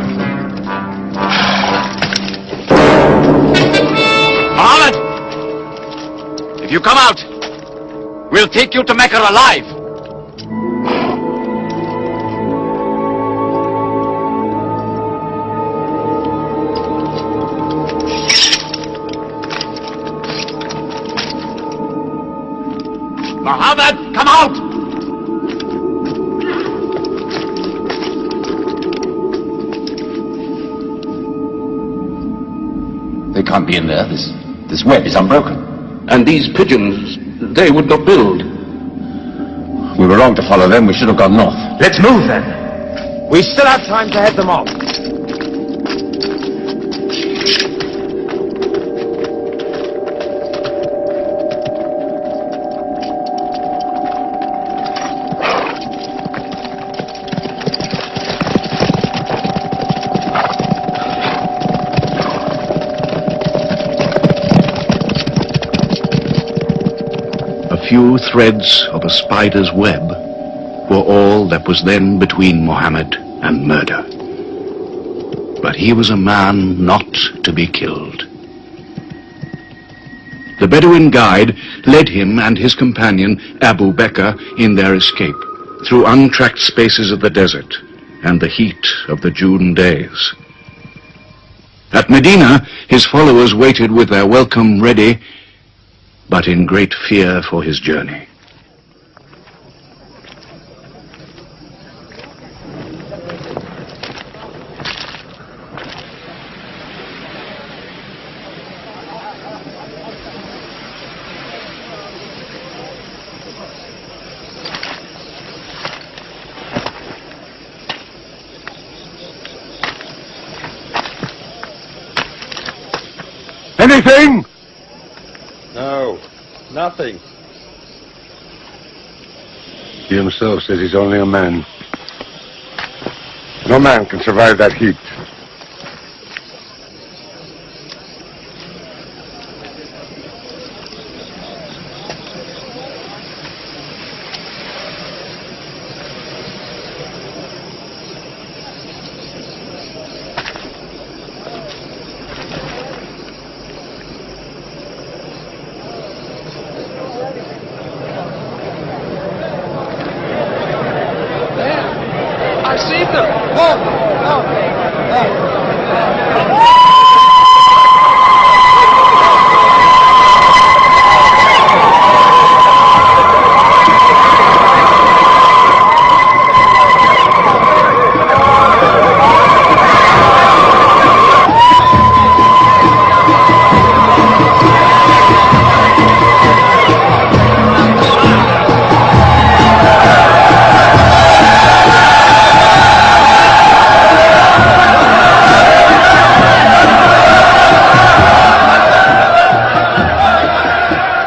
Muhammad! If you come out, we'll take you to Mecca alive. Muhammad, come out! They can't be in there. This web is unbroken. And these pigeons, they would not build. We were wrong to follow them. We should have gone north. Let's move then. We still have time to head them off. Few threads of a spider's web were all that was then between Mohammed and murder. But he was a man not to be killed. The Bedouin guide led him and his companion Abu Bakr in their escape through untracked spaces of the desert and the heat of the June days. At Medina, his followers waited with their welcome ready, but in great fear for his journey. Anything? No, nothing. He himself says he's only a man. No man can survive that heat.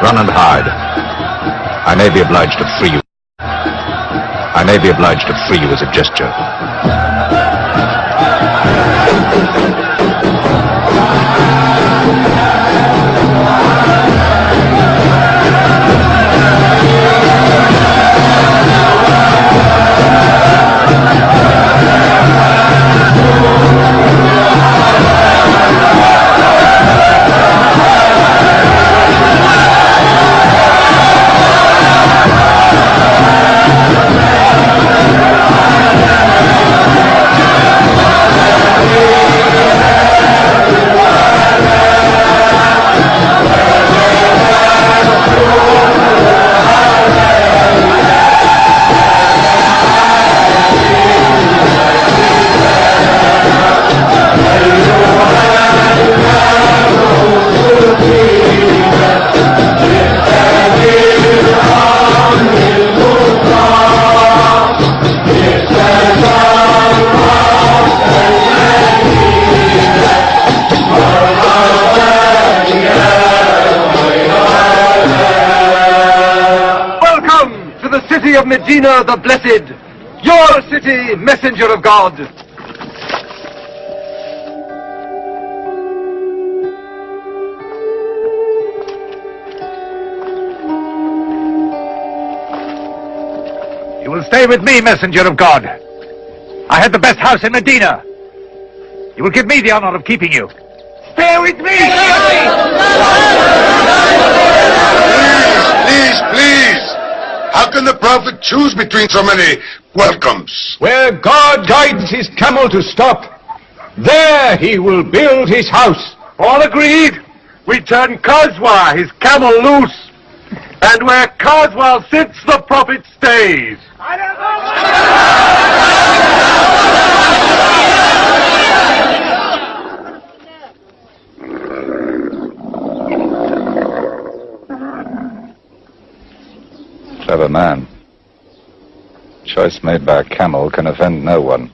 Run and hide. I may be obliged to free you. I may be obliged to free you as a gesture. Of Medina the Blessed, your city, messenger of God. You will stay with me, messenger of God. I had the best house in Medina. You will give me the honor of keeping you. Stay with me! Please! How can the prophet choose between so many welcomes? Where God guides his camel to stop, there he will build his house. All agreed. We turn Kazwa, his camel, loose. And where Kazwa sits, the prophet stays. Clever man. Choice made by a camel can offend no one.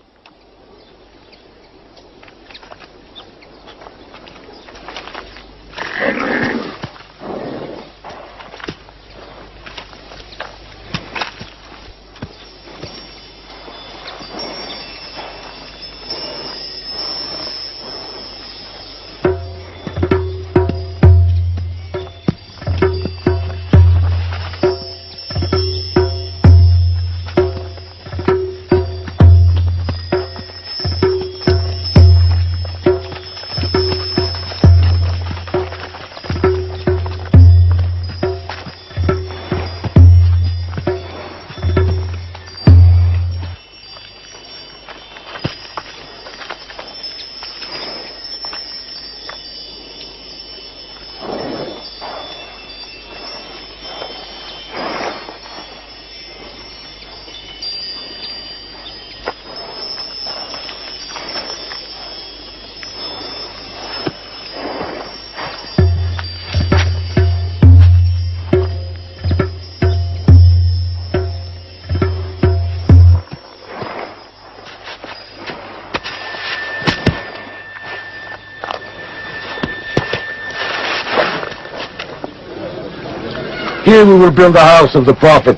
Here we will build the house of the prophet.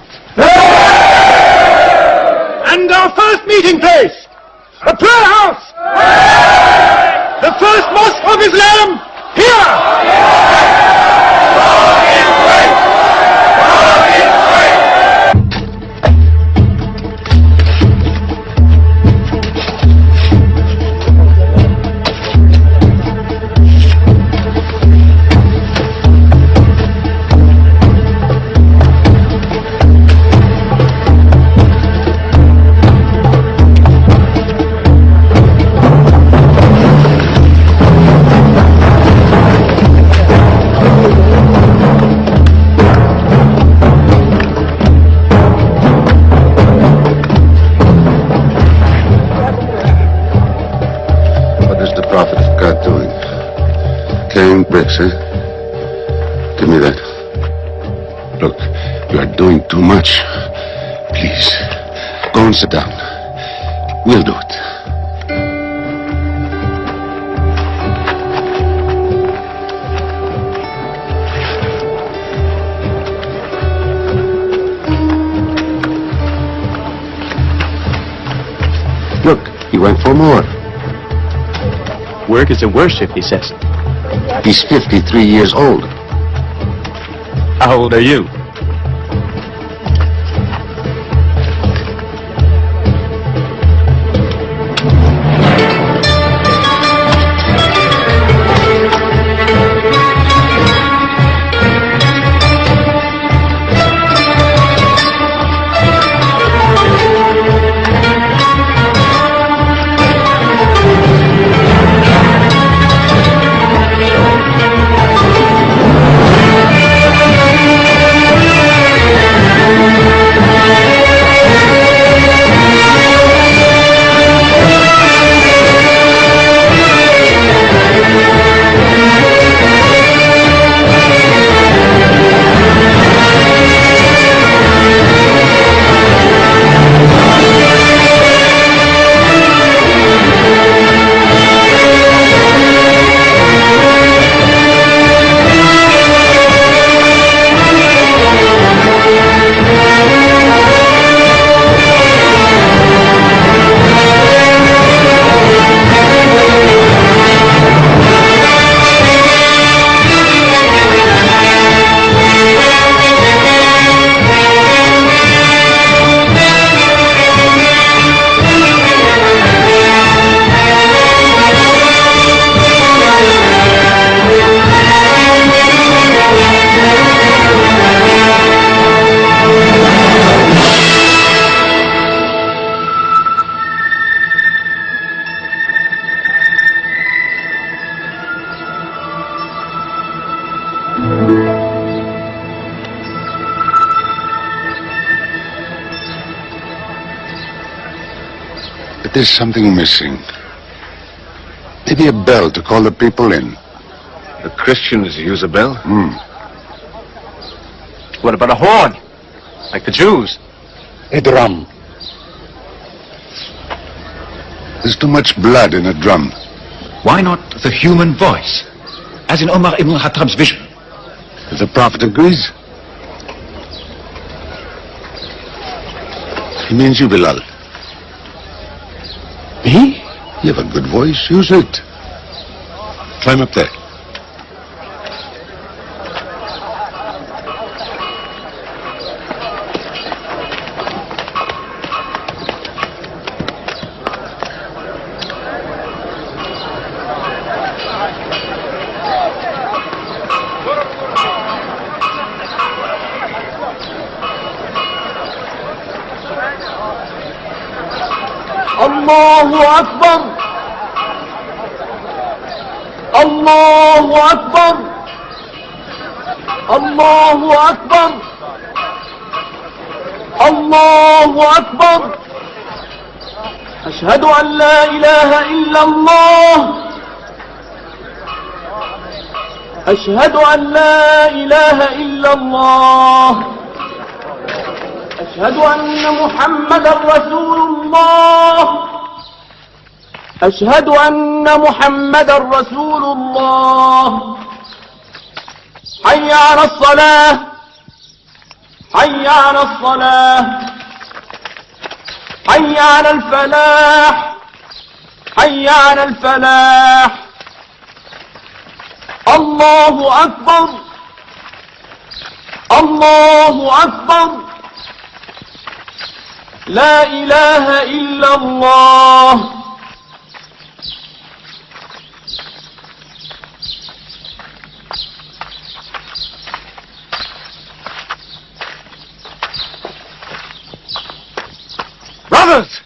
And our first meeting place, a prayer house. The first mosque of Islam, here. Bricks, eh? Give me that. Look, you are doing too much. Please, go and sit down. We'll do it. Look, he went for more. Work is a worship, he says. He's 53 years old. How old are you? But there's something missing. Maybe a bell to call the people in. The Christians use a bell? What about a horn? Like the Jews? A drum. There's too much blood in a drum. Why not the human voice? As in Omar ibn al-Khattab's vision. If the Prophet agrees. He means you, Bilal. Me? You have a good voice. Use it. Climb up there. الله أكبر الله أكبر الله أكبر الله أكبر أشهد أن لا إله إلا الله أشهد أن لا إله إلا الله أشهد أن محمدا رسول الله أشهد أن محمدا رسول الله حي على الصلاة حي على الصلاة حي على الفلاح حي على الفلاح الله أكبر الله أكبر لا إله إلا الله Brothers!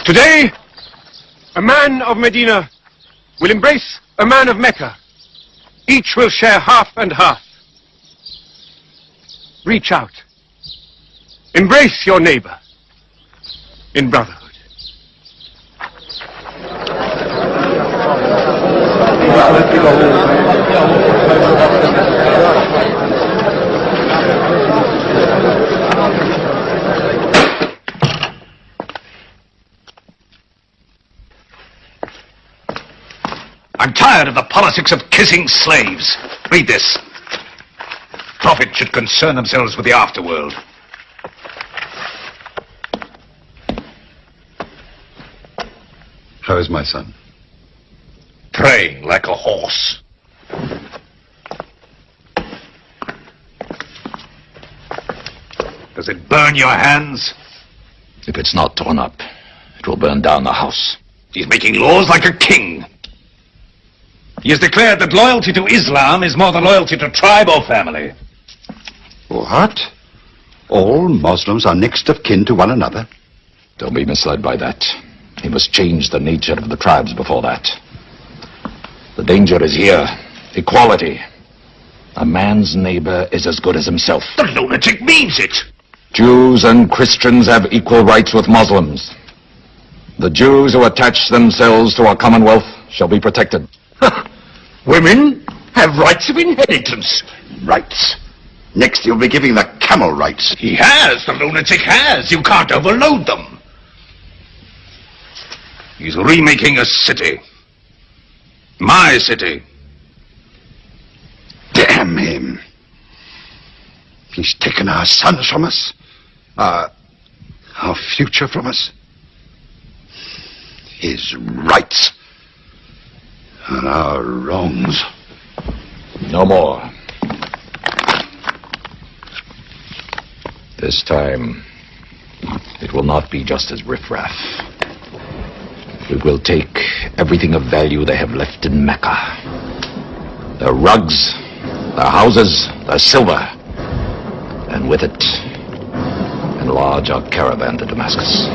Today, a man of Medina will embrace a man of Mecca. Each will share half and half. Reach out. Embrace your neighbor in brotherhood. I'm tired of the politics of kissing slaves. Read this. Prophets should concern themselves with the afterworld. How is my son? Praying like a horse. Does it burn your hands? If it's not torn up, it will burn down the house. He's making laws like a king. He has declared that loyalty to Islam is more than loyalty to tribe or family. What? All Muslims are next of kin to one another? Don't be misled by that. He must change the nature of the tribes before that. The danger is here. Equality. A man's neighbor is as good as himself. The lunatic means it. Jews and Christians have equal rights with Muslims. The Jews who attach themselves to our commonwealth shall be protected. Women have rights of inheritance. Rights. Next you'll be giving the camel rights. He has. The lunatic has. You can't overload them. He's remaking a city. My city. Damn him. He's taken our sons from us. Our future from us. His rights. And our wrongs. No more. This time, it will not be just as riffraff. We will take everything of value they have left in Mecca. Their rugs, their houses, their silver. And with it, enlarge our caravan to Damascus.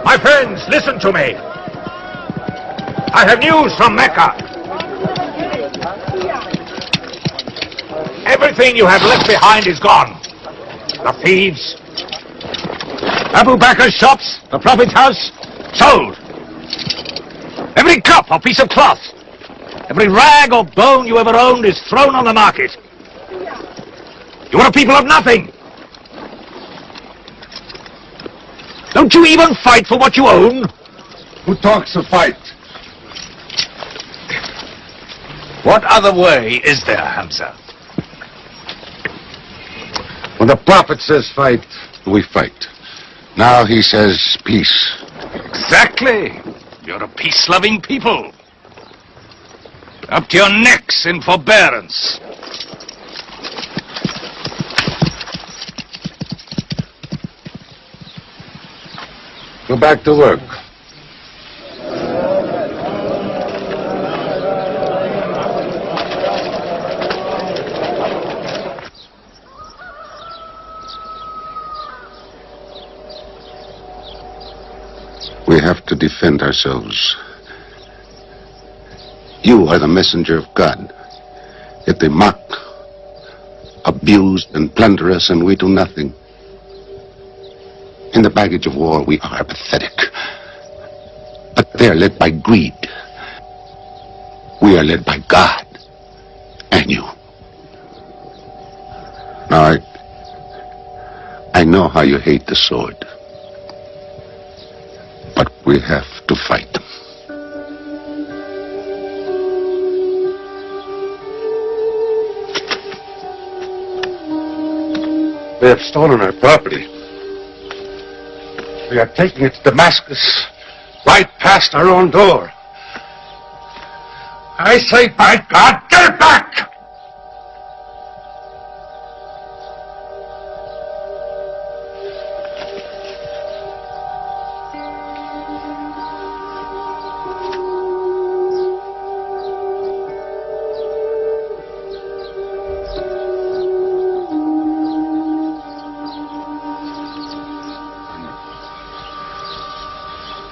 My friends, listen to me. I have news from Mecca. Everything you have left behind is gone. The thieves, Abu Bakr's shops, the Prophet's house, sold. Every cup or piece of cloth, every rag or bone you ever owned is thrown on the market. You are a people of nothing. Don't you even fight for what you own? Who talks of fight? What other way is there, Hamza? When the Prophet says fight, we fight. Now he says peace. Exactly. You're a peace-loving people. Up to your necks in forbearance. Go back to work. We have to defend ourselves. You are the messenger of God. Yet they mock, abuse, and plunder us, and we do nothing. In the baggage of war, we are pathetic. But they are led by greed. We are led by God and you. Now, I know how you hate the sword. But we have to fight them. They have stolen our property. We are taking it to Damascus, right past our own door. I say, by God, get it back!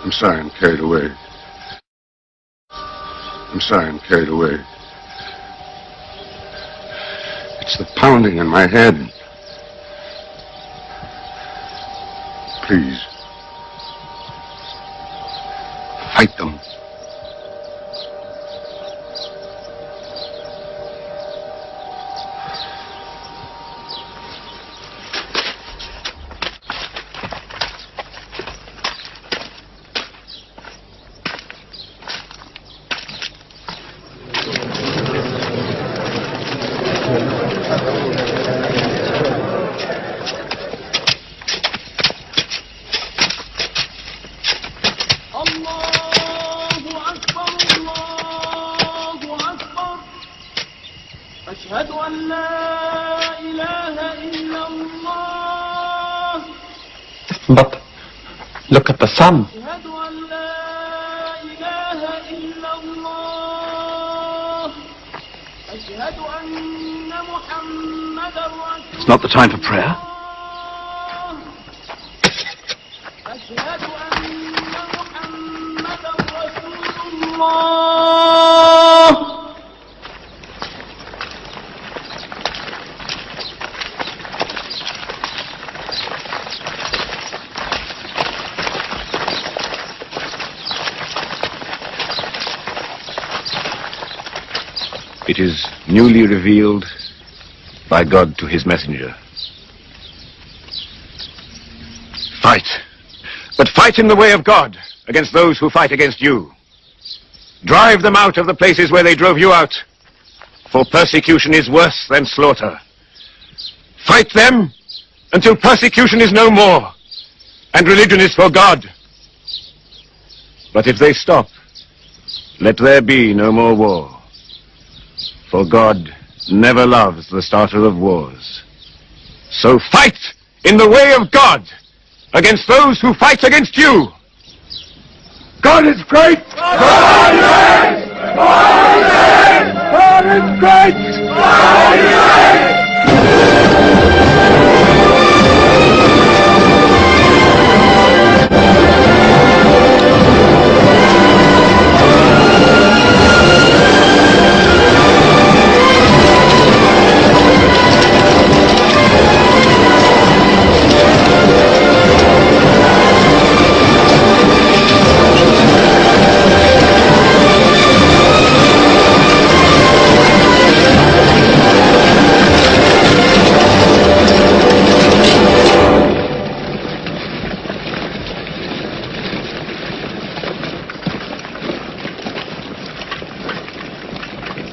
I'm sorry I'm carried away. I'm sorry I'm carried away. It's the pounding in my head. Please. Fight them. But look at the sun. It's not the time for prayer. It is newly revealed by God to his messenger. Fight. But fight in the way of God against those who fight against you. Drive them out of the places where they drove you out, for persecution is worse than slaughter. Fight them until persecution is no more and religion is for God. But if they stop, let there be no more war. For God never loves the starter of wars. So fight in the way of God against those who fight against you. God is great! God is great! God is great! God is great!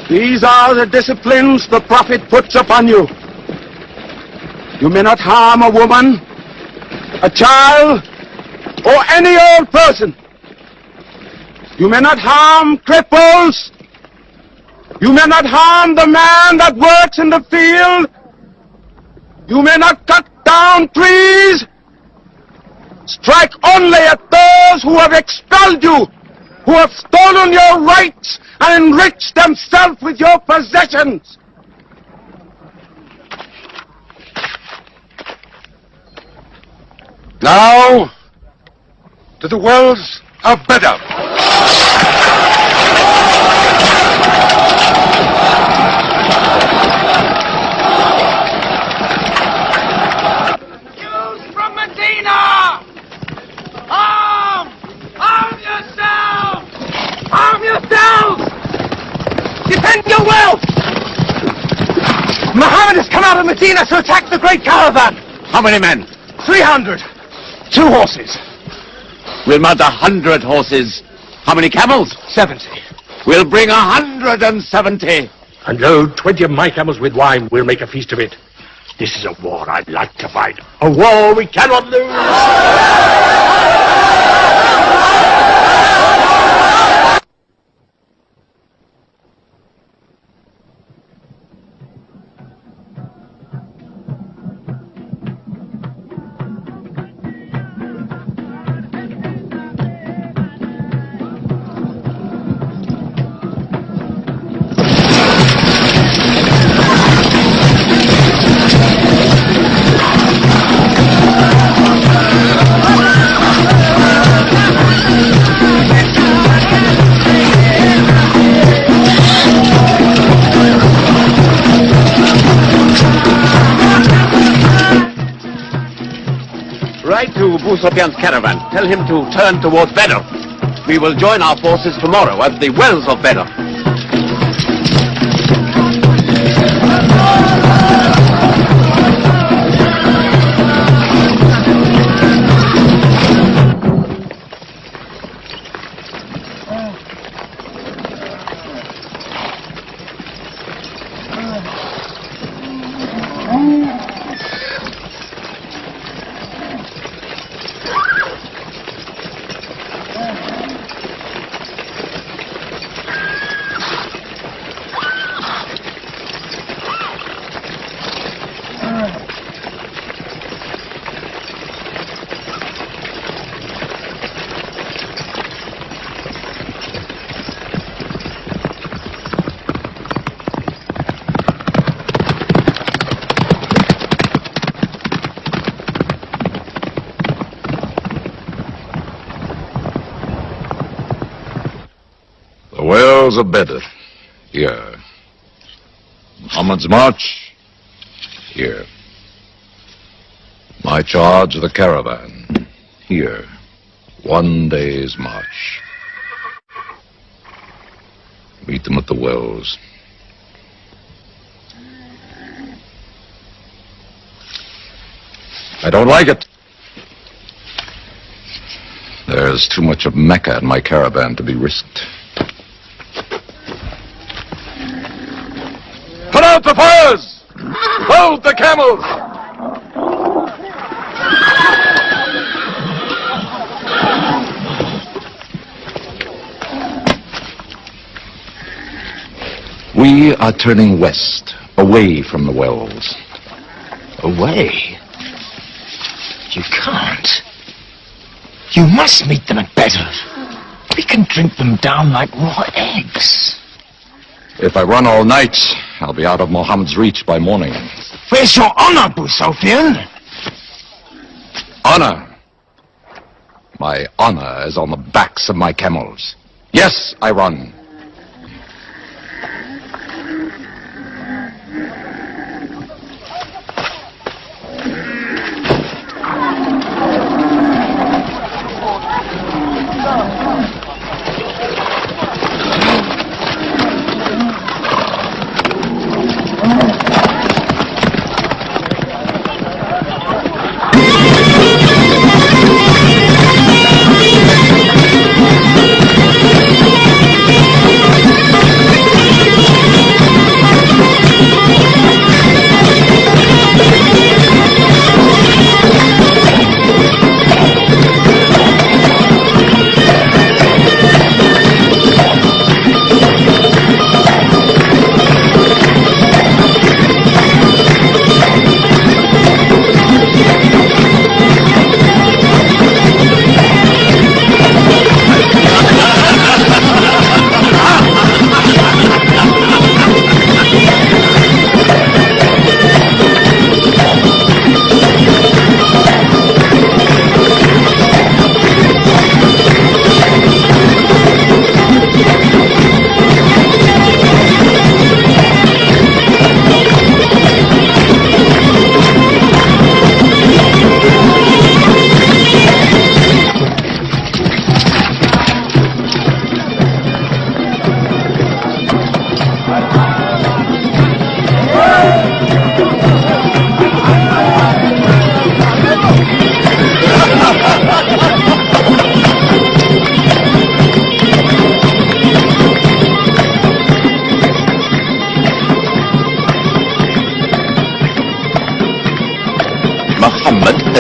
These are the disciplines the prophet puts upon you. You may not harm a woman, a child, or any old person. You may not harm cripples. You may not harm the man that works in the field. You may not cut down trees. Strike only at those who have expelled you, who have stolen your rights and enriched themselves with your possessions. Now, to the wells of Bedab. Defend your wealth! Muhammad has come out of Medina to attack the great caravan. How many men? 300. 2 horses. We'll mount 100 horses. How many camels? 70. We'll bring 170. And load 20 of my camels with wine. We'll make a feast of it. This is a war I'd like to fight. A war we cannot lose! Write to Abu Sufyan's caravan. Tell him to turn towards Badr. We will join our forces tomorrow at the wells of Badr. The wells of Badr. Here. Muhammad's march. Here. My charge of the caravan. Here. 1 day's march. Meet them at the wells. I don't like it. There's too much of Mecca in my caravan to be risked. Put out the fires! Load the camels! We are turning west, away from the wells. Away? You can't. You must meet them at Badr. We can drink them down like raw eggs. If I run all night, I'll be out of Muhammad's reach by morning. Where's your honor, Abu Sufyan? Honor? My honor is on the backs of my camels. Yes, I run.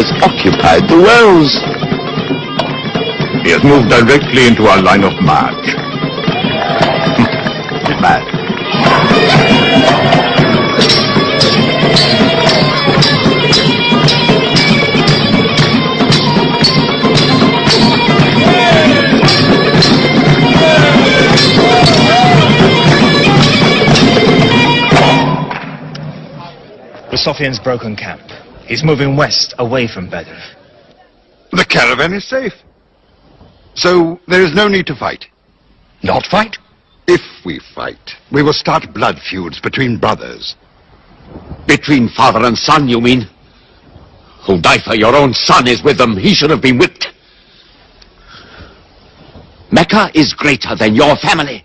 has occupied the wells. He has moved directly into our line of march. Mad. Busofian's broken camp. He's moving west, away from Bedr. The caravan is safe. So there is no need to fight. Not fight? If we fight, we will start blood feuds between brothers. Between father and son, you mean? Hudayfa, your own son, is with them. He should have been whipped. Mecca is greater than your family.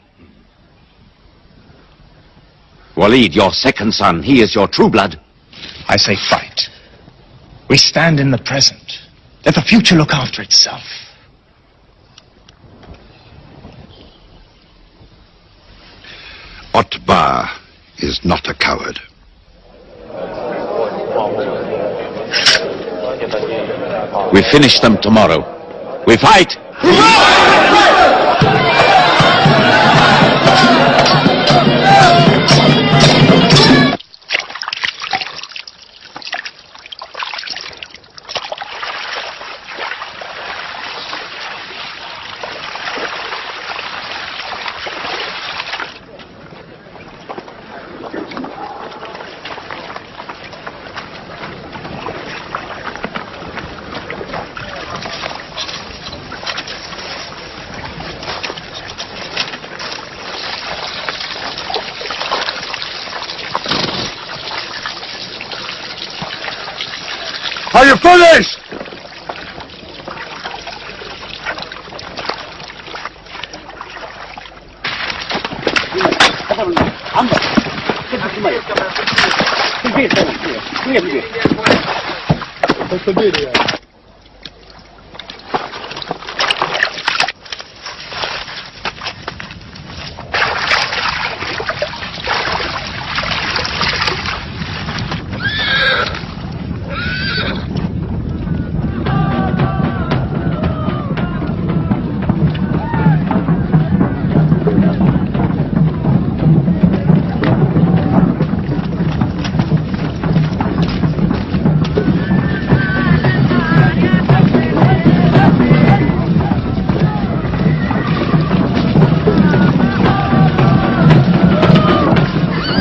Walid, your second son, he is your true blood. I say fight. We stand in the present. Let the future look after itself. Otbar is not a coward. We finish them tomorrow. We fight! Are you finished?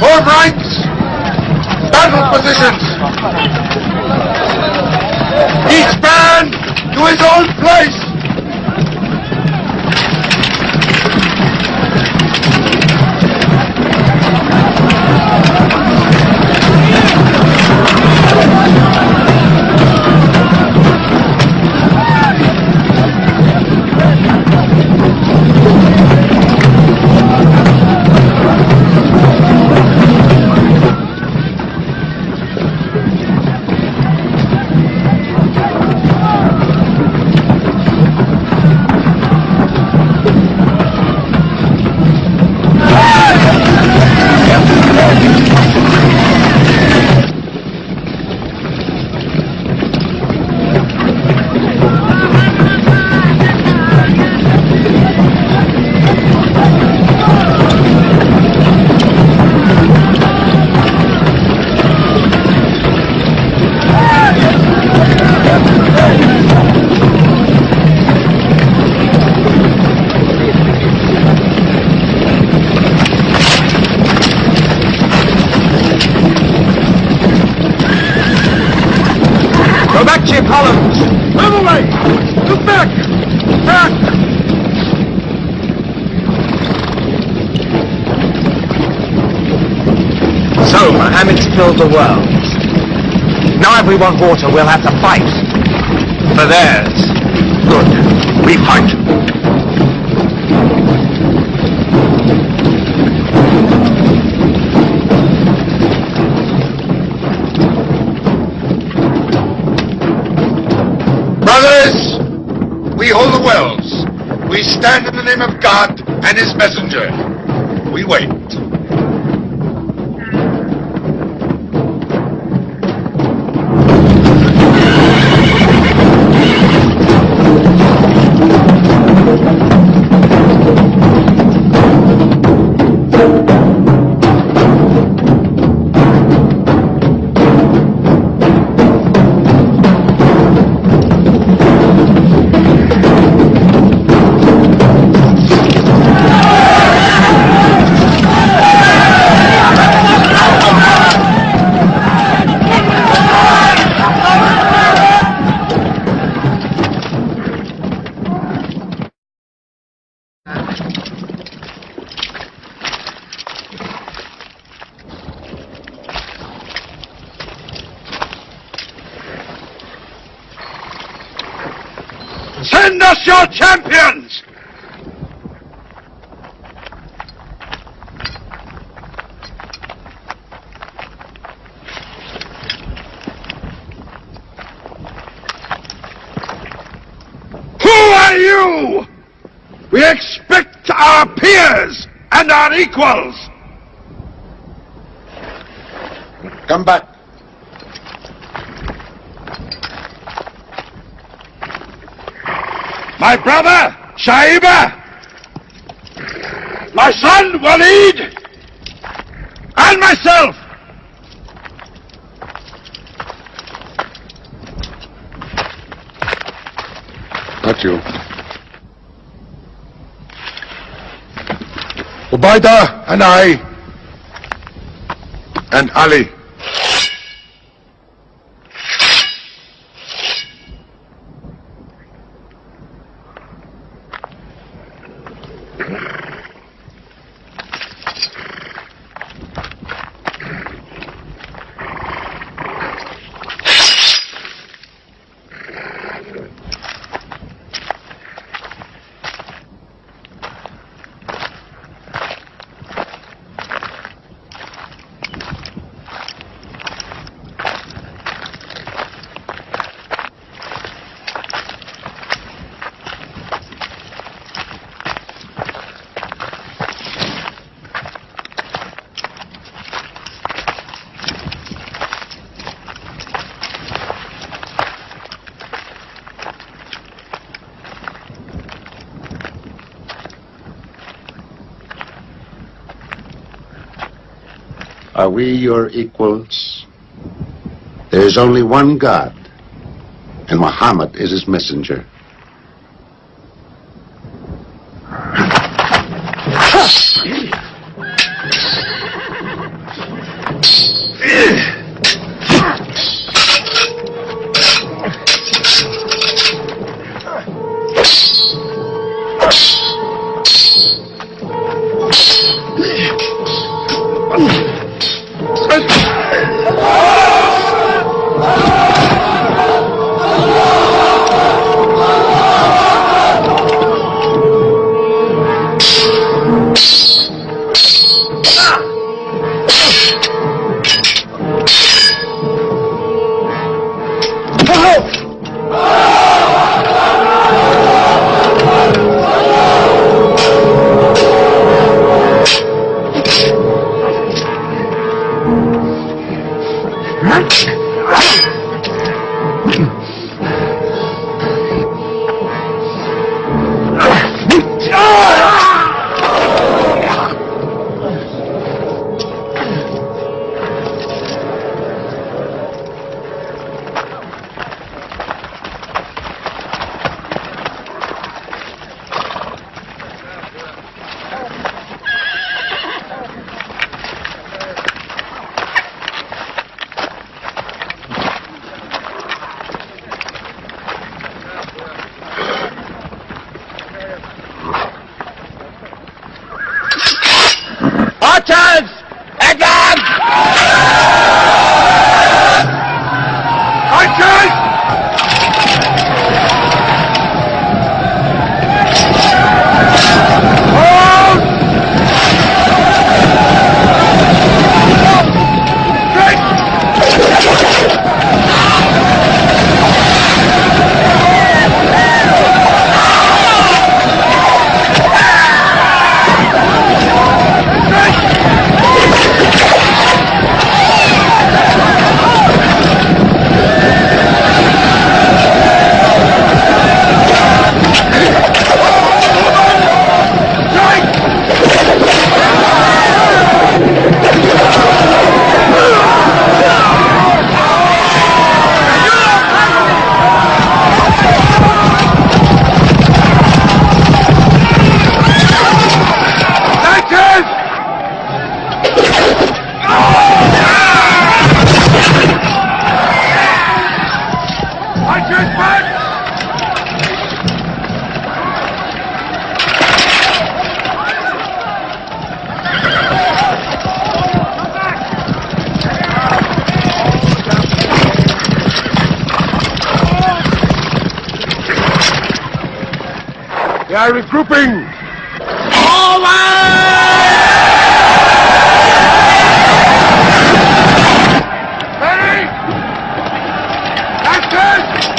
Form ranks! Battle positions! Each man to his own place! columns! Move away! Look back! Back! So, Mohammed's killed the world. Now if we want water, we'll have to fight. For theirs. Good. We fight. Brothers, we hold the wells. We stand in the name of God and His messenger. We wait. us your champions! Who are you? We expect our peers and our equals. Come back. My brother, Shaiba, my son, Walid, and myself. Not you. Ubaidah and I, and Ali. Are we your equals? There is only one God, and Muhammad is his messenger. Archers! Advance! Archers! are regrouping. Ready? Action!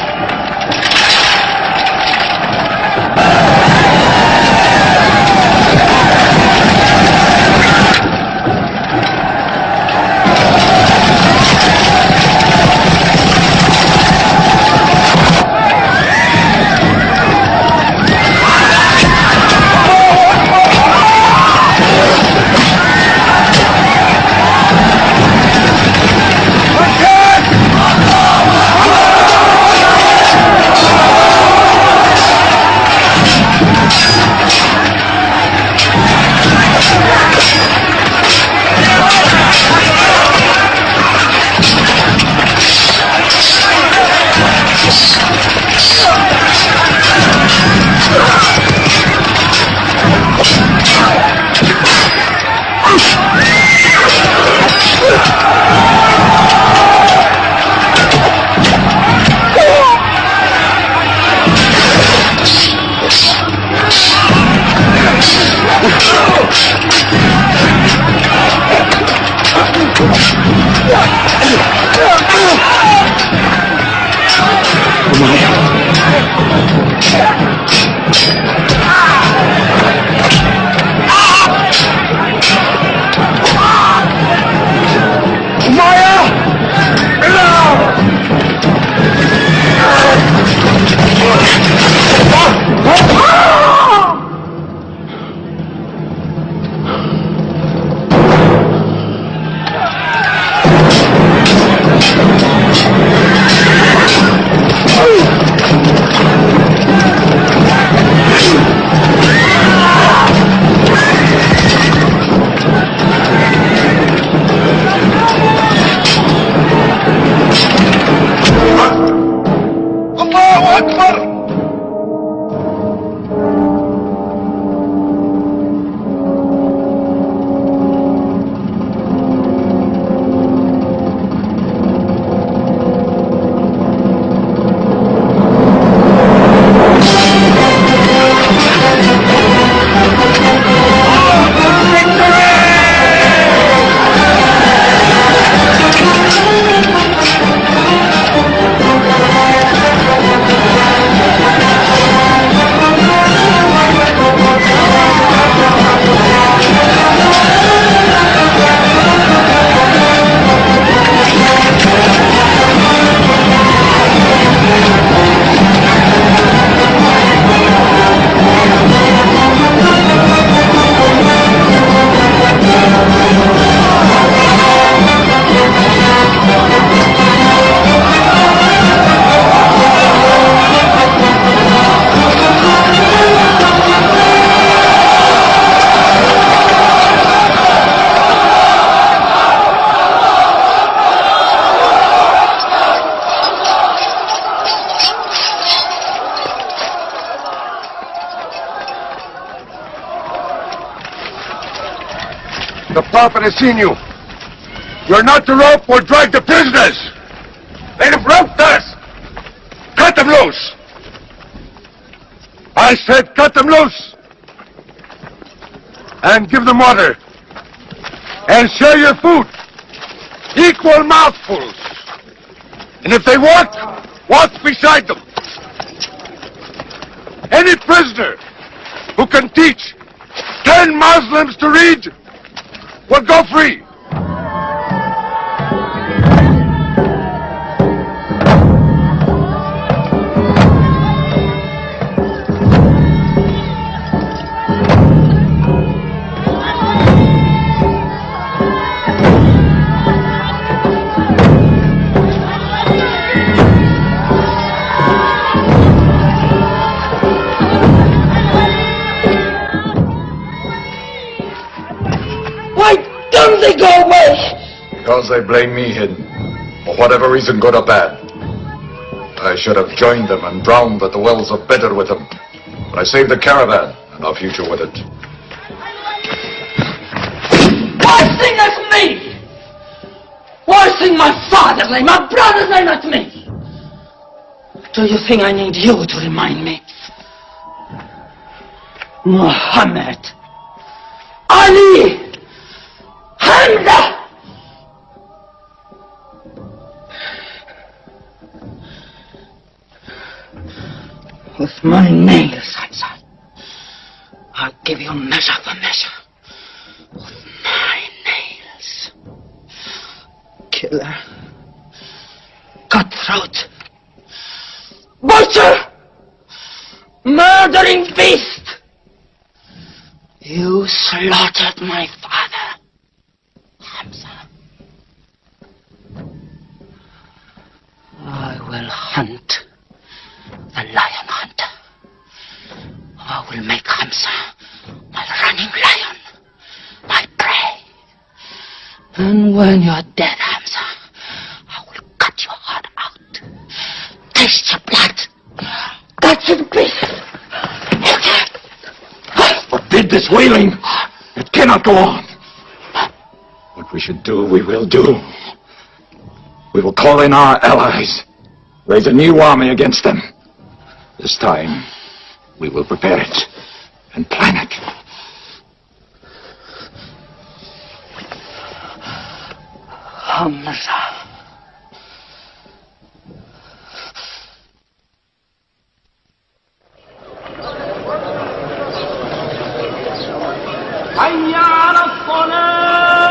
The Prophet has seen you. You're not to rope or drag the prisoners. They have roped us. Cut them loose. I said cut them loose. And give them water. And share your food. Equal mouthfuls. And if they walk beside them. Any prisoner who can teach 10 Muslims to read will go free. They go away. Because they blame me, Hidden. For whatever reason, good or bad. I should have joined them and drowned at the wells of Bedr with them. But I saved the caravan and our future with it. Why sing at me? Why sing my father's name, my brother's name at me? Do you think I need you to remind me? Muhammad, Ali, Hamza. With my nails, Hamza, I'll give you measure for measure. With my nails. Killer. Cutthroat. Butcher. Murdering beast. You slaughtered my father, Hamza. I will hunt the lion hunter. I will make Hamza my running lion, my prey. And when you're dead, Hamza, I will cut your heart out. Taste your blood. That's it, please. Forbid this wailing. It cannot go on. What we should do, we will do. We will call in our allies. Raise a new army against them. This time, we will prepare it and plan it. Hamza. حي على الصلاة.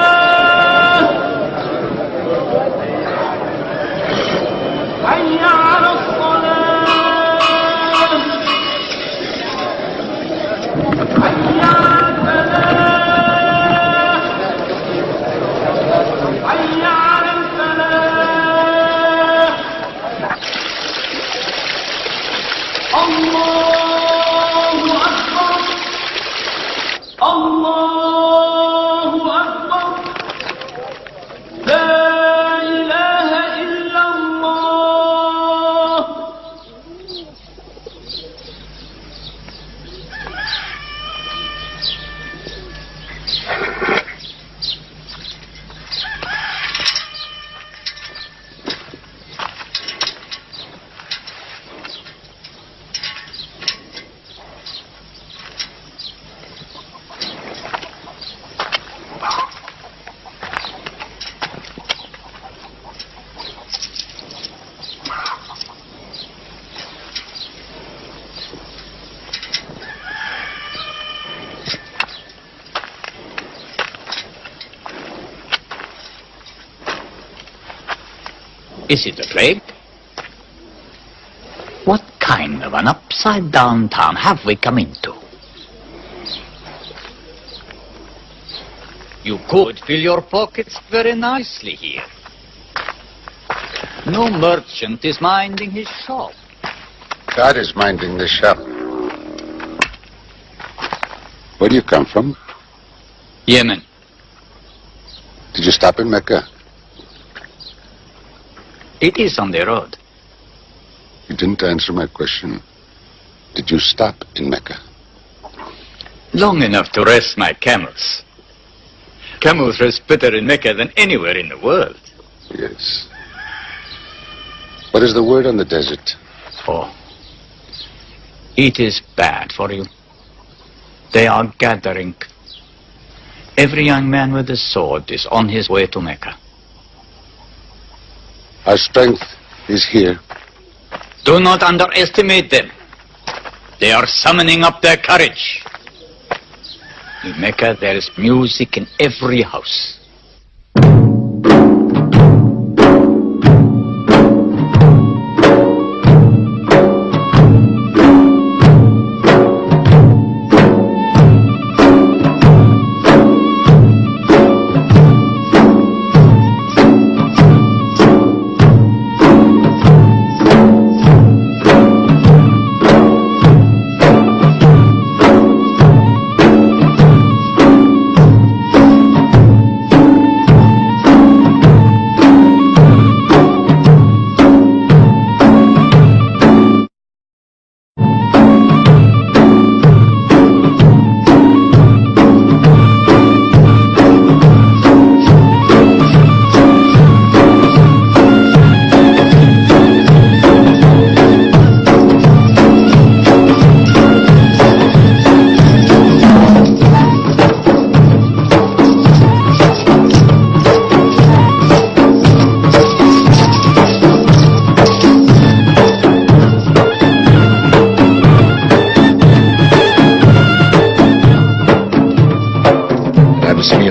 حي على الصلاة. حي على الفلاح. حي على الفلاح. الله أكبر. الله أكبر. لا إله إلا الله. Is it a plague? What kind of an upside-down town have we come into? You could fill your pockets very nicely here. No merchant is minding his shop. God is minding the shop. Where do you come from? Yemen. Did you stop in Mecca? It is on the road. You didn't answer my question. Did you stop in Mecca? Long enough to rest my camels. Camels rest better in Mecca than anywhere in the world. Yes. What is the word on the desert? Oh, it is bad for you. They are gathering. Every young man with a sword is on his way to Mecca. Our strength is here. Do not underestimate them. They are summoning up their courage. In Mecca, there is music in every house.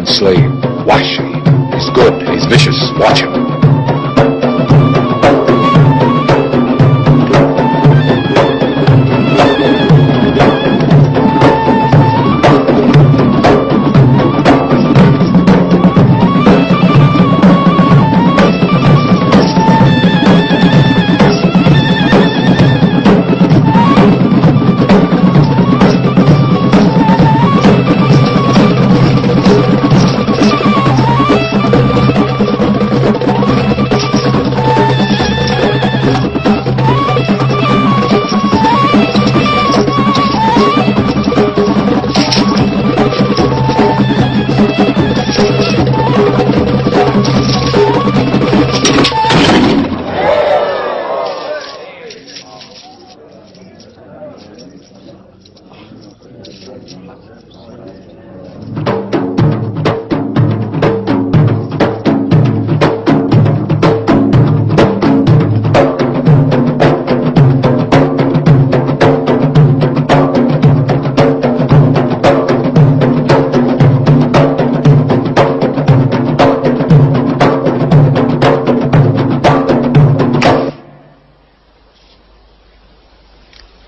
enslaved. Watch. He's good. He's vicious. Watch him.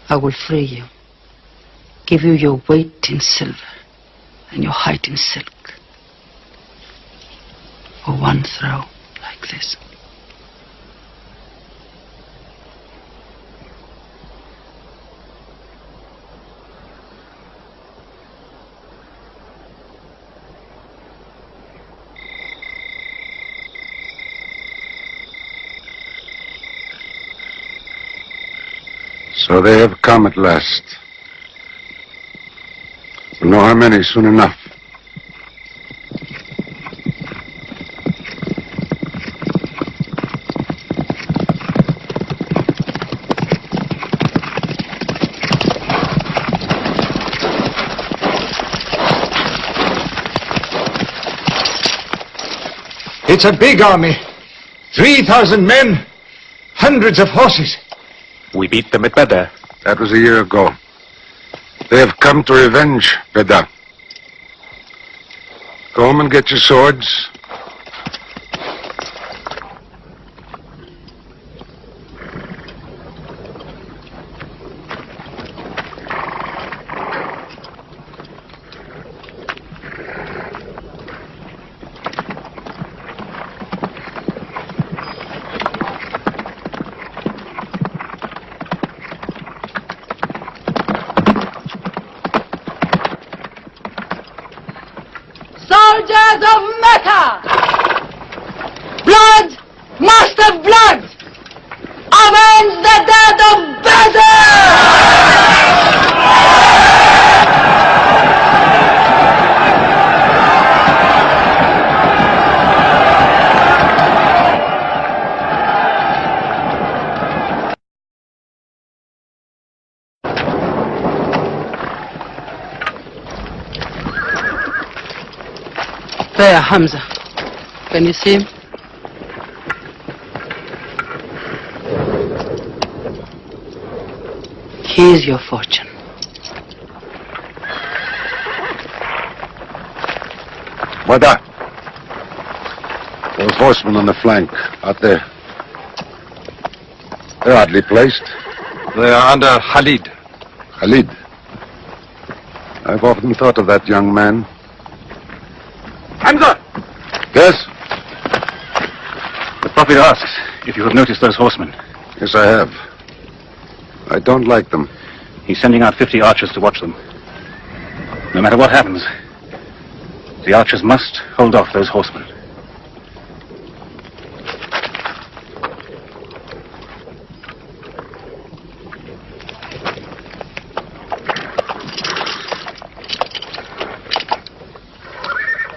I will free you, give you your weight in silver and your height in silk. For one throw like this. So they have come at last. We'll know how many soon enough. It's a big army. 3,000 men, hundreds of horses. We beat them at Badr. That was a year ago. They have come to revenge Badr. Go home and get your swords. Soldiers of Mecca! Blood must have blood! Avenge the death of Badr! There, Hamza. Can you see him? Here's your fortune. Badr. Those horsemen on the flank, out there. They're oddly placed. They are under Khalid. Khalid. I've often thought of that young man. Hamza! Yes? The Prophet asks if you have noticed those horsemen. Yes, I have. I don't like them. He's sending out 50 archers to watch them. No matter what happens, the archers must hold off those horsemen.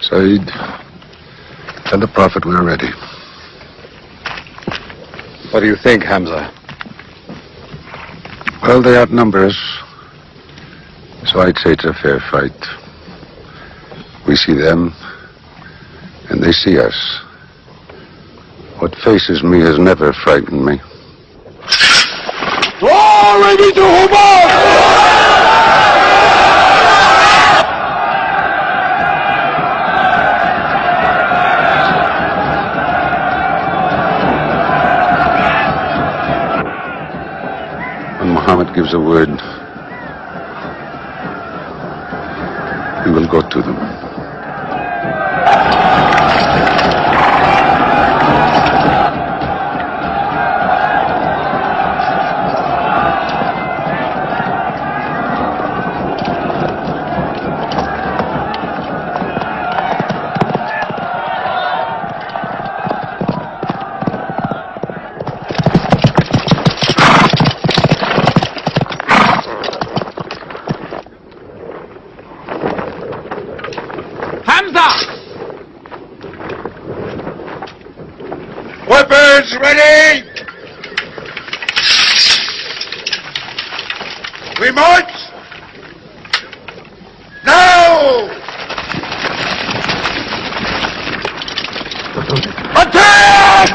Said, tell the Prophet we're ready. What do you think, Hamza? Well, they outnumber us, so I'd say it's a fair fight. We see them, and they see us. What faces me has never frightened me. All ready to Hubar! gives a word, we will go to them. Weapons ready! We march! Now! Attack!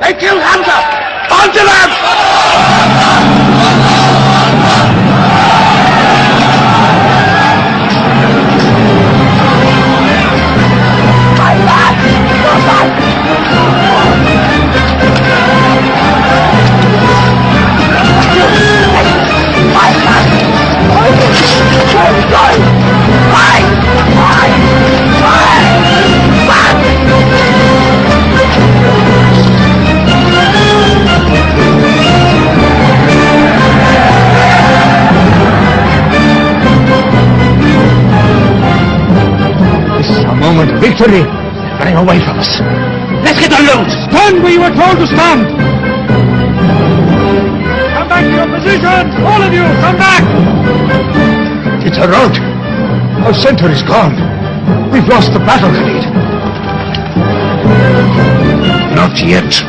They killed Hamza! On to them! Moment of victory, running away from us. Let's get the loot! Stand where you were told to stand! Come back to your positions! All of you, come back! It's a rout. Our center is gone. We've lost the battle, Khalid. Not yet.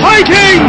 fighting!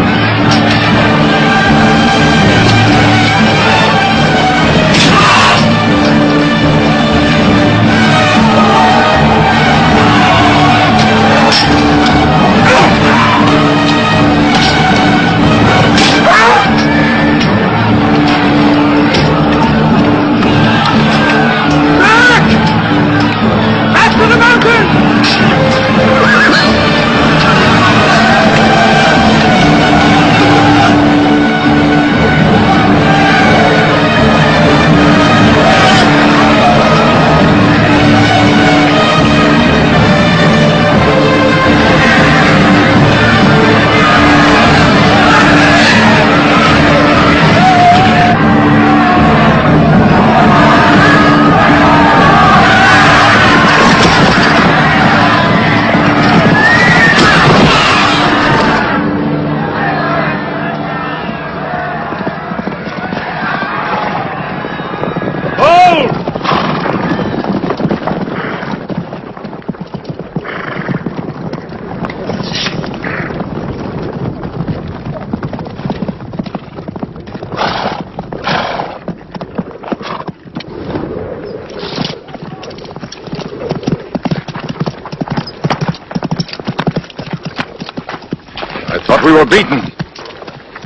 We were beaten.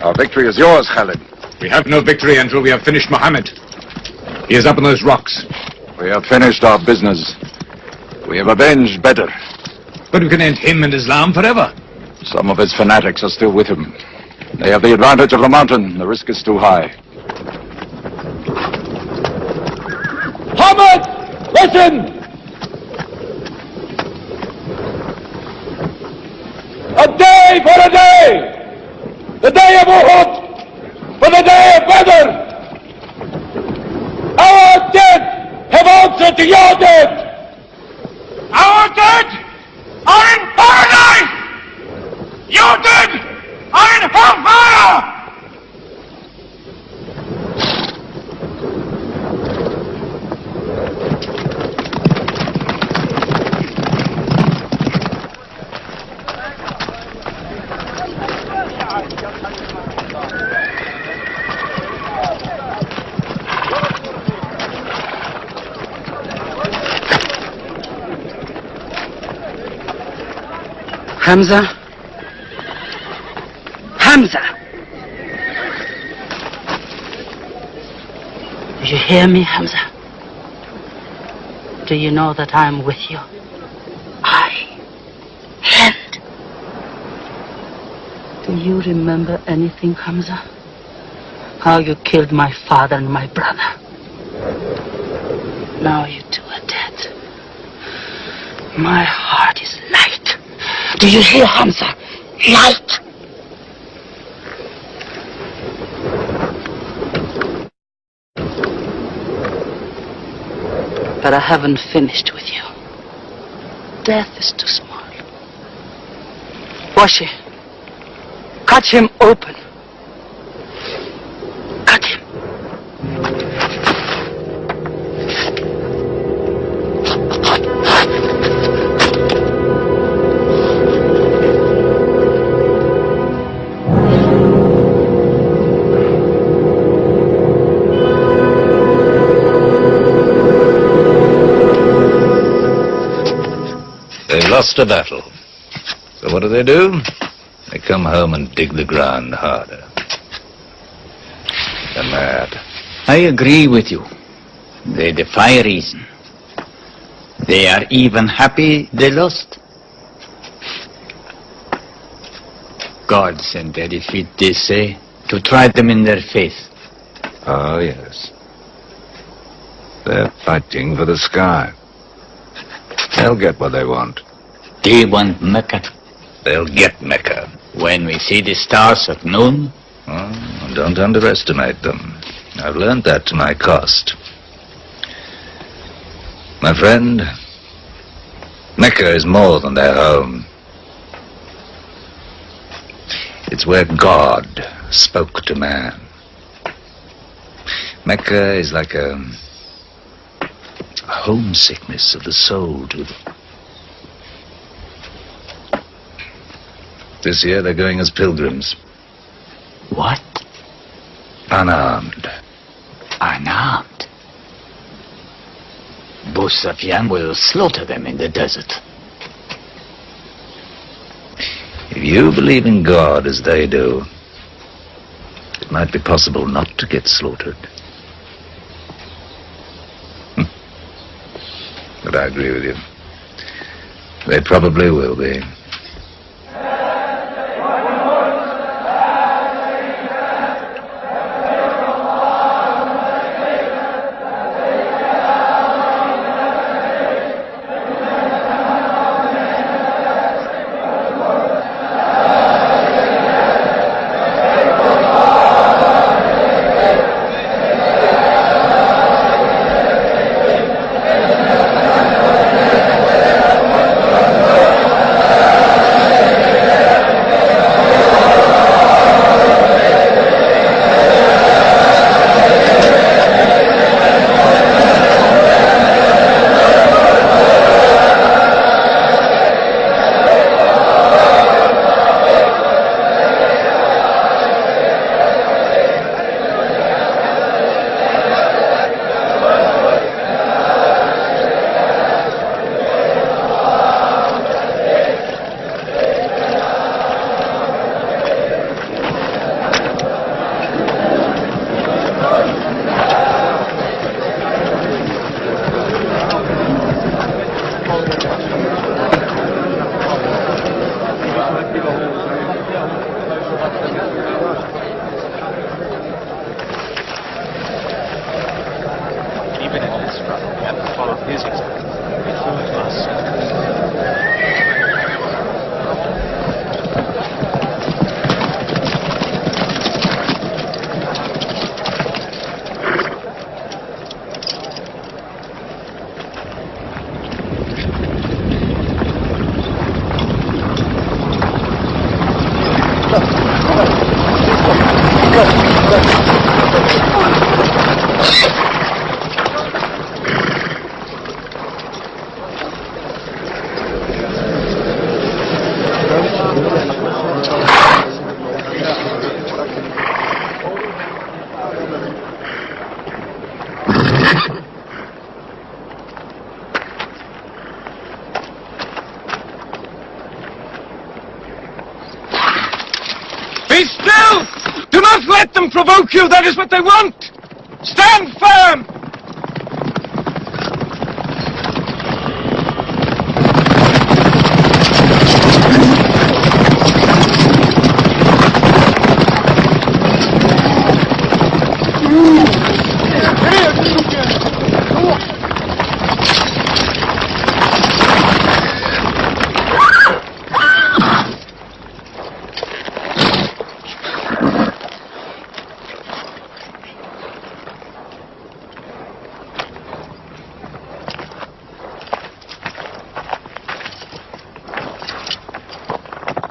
Our victory is yours, Khalid. We have no victory until we have finished Muhammad. He is up on those rocks. We have finished our business. We have avenged Badr. But we can end him and Islam forever. Some of his fanatics are still with him. They have the advantage of the mountain. The risk is too high. Muhammad, listen! A day for a day! The day of Uhud for the day of Badr! Our dead have answered to your dead! Our dead are in paradise! Your dead are in hellfire! Hamza? Hamza! Do you hear me, Hamza? Do you know that I am with you? And do you remember anything, Hamza? How you killed my father and my brother? Now you two are dead. My heart is light. Do you hear, Hamza? Light! But I haven't finished with you. Death is too small. Washi, cut him open. Cut him. They've lost a battle. So what do? They come home and dig the ground harder. They're mad. I agree with you. They defy reason. They are even happy they lost. God sent their defeat, they say, to try them in their faith. Oh, yes. They're fighting for the sky. They'll get what they want. They want Mecca. They'll get Mecca. When we see the stars at noon? Oh, don't underestimate them. I've learned that to my cost. My friend, Mecca is more than their home. It's where God spoke to man. Mecca is like a homesickness of the soul to them. This year they're going as pilgrims. What? Unarmed. Unarmed? Abu Sufyan will slaughter them in the desert. If you believe in God as they do, it might be possible not to get slaughtered. But I agree with you. They probably will be. Be still! Do not let them provoke you! That is what they want! Stand firm!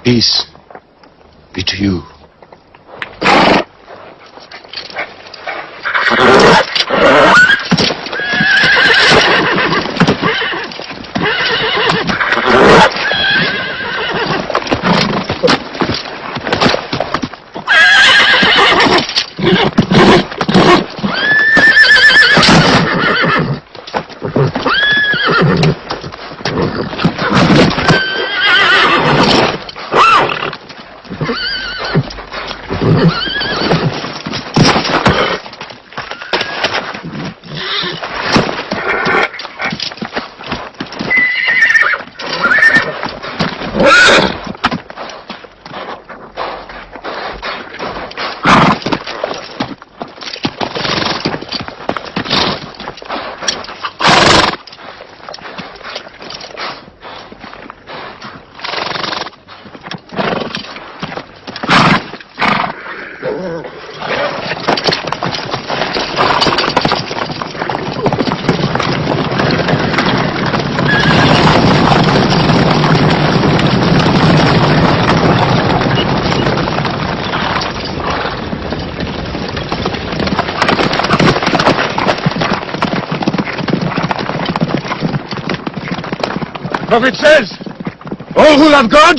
Peace be to you. Prophet says, all who love God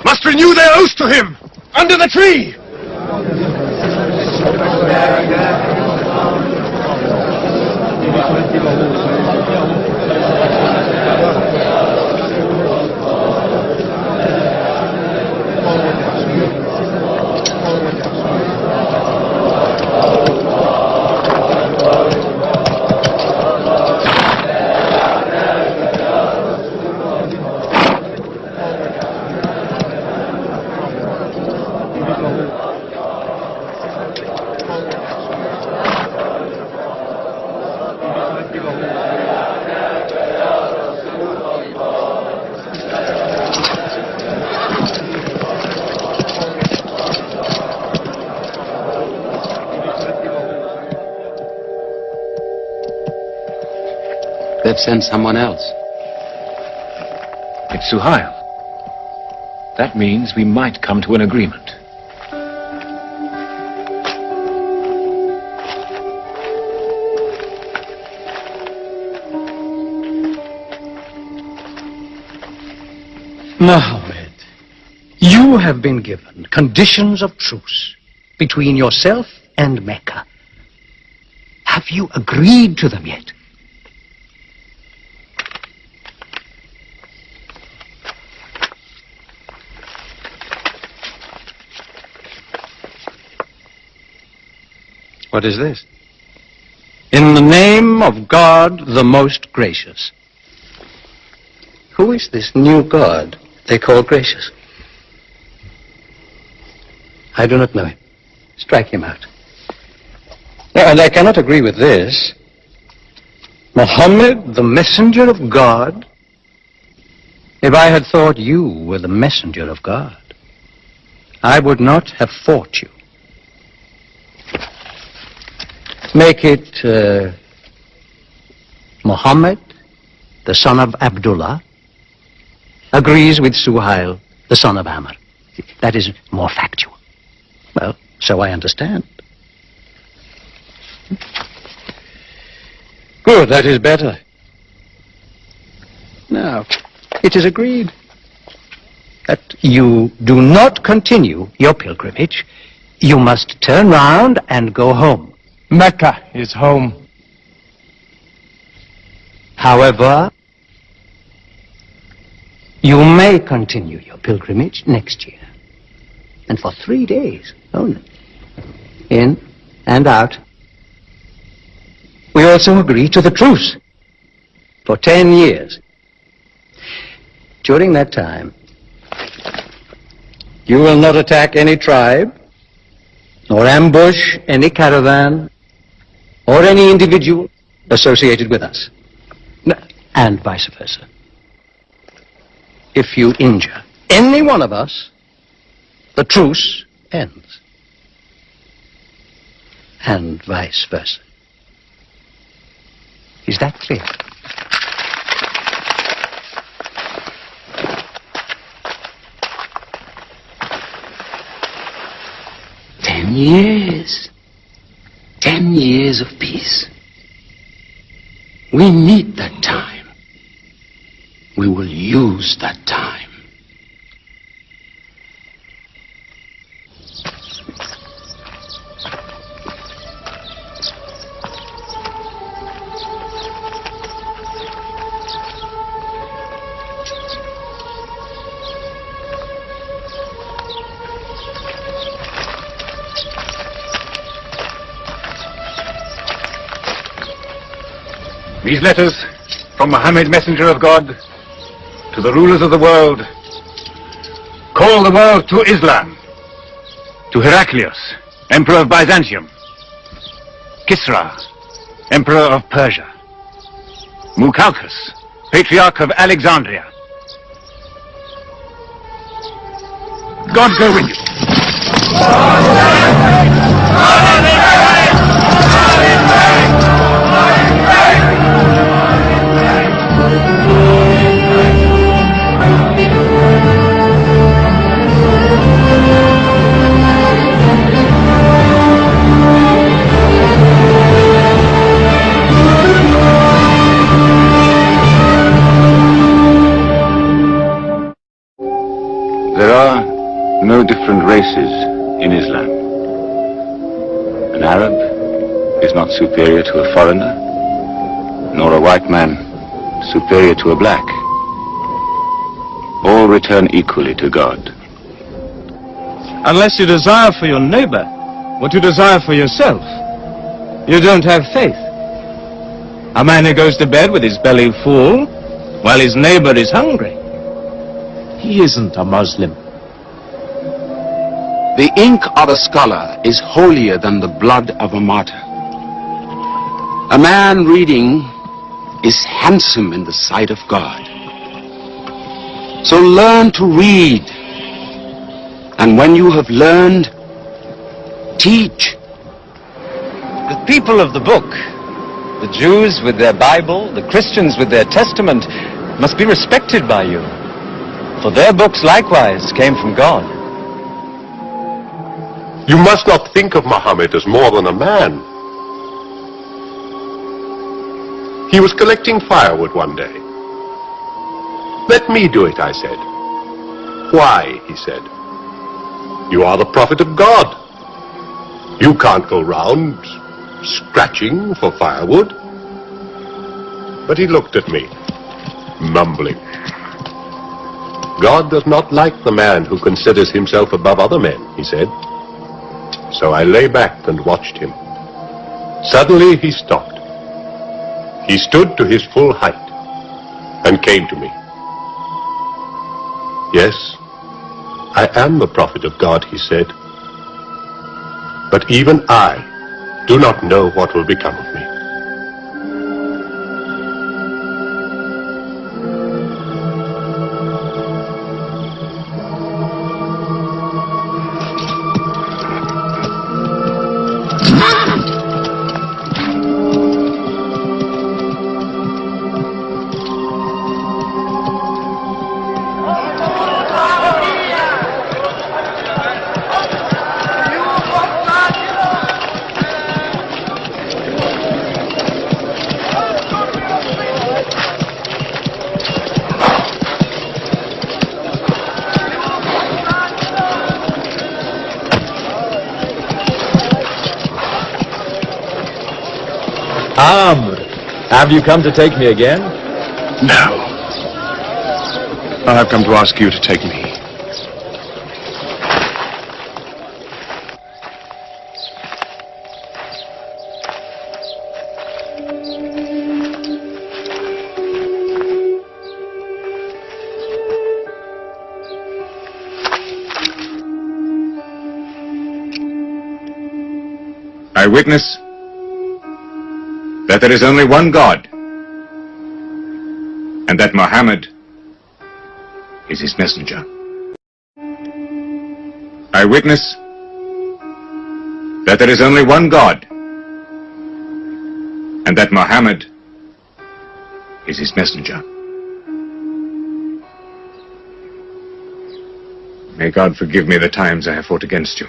must renew their oath to him under the tree. They've sent someone else. It's Suhail. That means we might come to an agreement. Mohammed, you have been given conditions of truce between yourself and Mecca. Have you agreed to them yet? What is this? In the name of God, the most gracious. Who is this new God they call gracious? I do not know him. Strike him out. Now, and I cannot agree with this. Muhammad, the messenger of God? If I had thought you were the messenger of God, I would not have fought you. Make it Muhammad, the son of Abdullah, agrees with Suhail, the son of Amr. That is more factual. Well, so I understand. Good, that is better. Now, it is agreed that you do not continue your pilgrimage. You must turn round and go home. Mecca is home. However, you may continue your pilgrimage next year. And for 3 days only. In and out. We also agree to the truce for 10 years. During that time, you will not attack any tribe, nor ambush any caravan, or any individual associated with us, and vice versa. If you injure any one of us, the truce ends, and vice versa. Is that clear? Years. 10 years of peace. We need that time. We will use that time. These letters from Muhammad, messenger of God, to the rulers of the world, call the world to Islam, to Heraclius, emperor of Byzantium, Kisra, emperor of Persia, Mukalkas, patriarch of Alexandria. God go with you. There are different races in Islam. An Arab is not superior to a foreigner, nor a white man superior to a black. All return equally to God. Unless you desire for your neighbor what you desire for yourself, you don't have faith. A man who goes to bed with his belly full while his neighbor is hungry, he isn't a Muslim. The ink of a scholar is holier than the blood of a martyr. A man reading is handsome in the sight of God. So learn to read, and when you have learned, teach. The people of the book, the Jews with their Bible, the Christians with their Testament, must be respected by you, for their books likewise came from God. You must not think of Muhammad as more than a man. He was collecting firewood one day. Let me do it, I said. Why, he said. You are the prophet of God. You can't go round scratching for firewood. But he looked at me, mumbling. God does not like the man who considers himself above other men, he said. So I lay back and watched him. Suddenly he stopped. He stood to his full height and came to me. Yes, I am the prophet of God, he said. But even I do not know what will become of me. Have you come to take me again? No. I have come to ask you to take me. I witness that there is only one God, and that Muhammad is his messenger. I witness that there is only one God, and that Muhammad is his messenger. May God forgive me the times I have fought against you.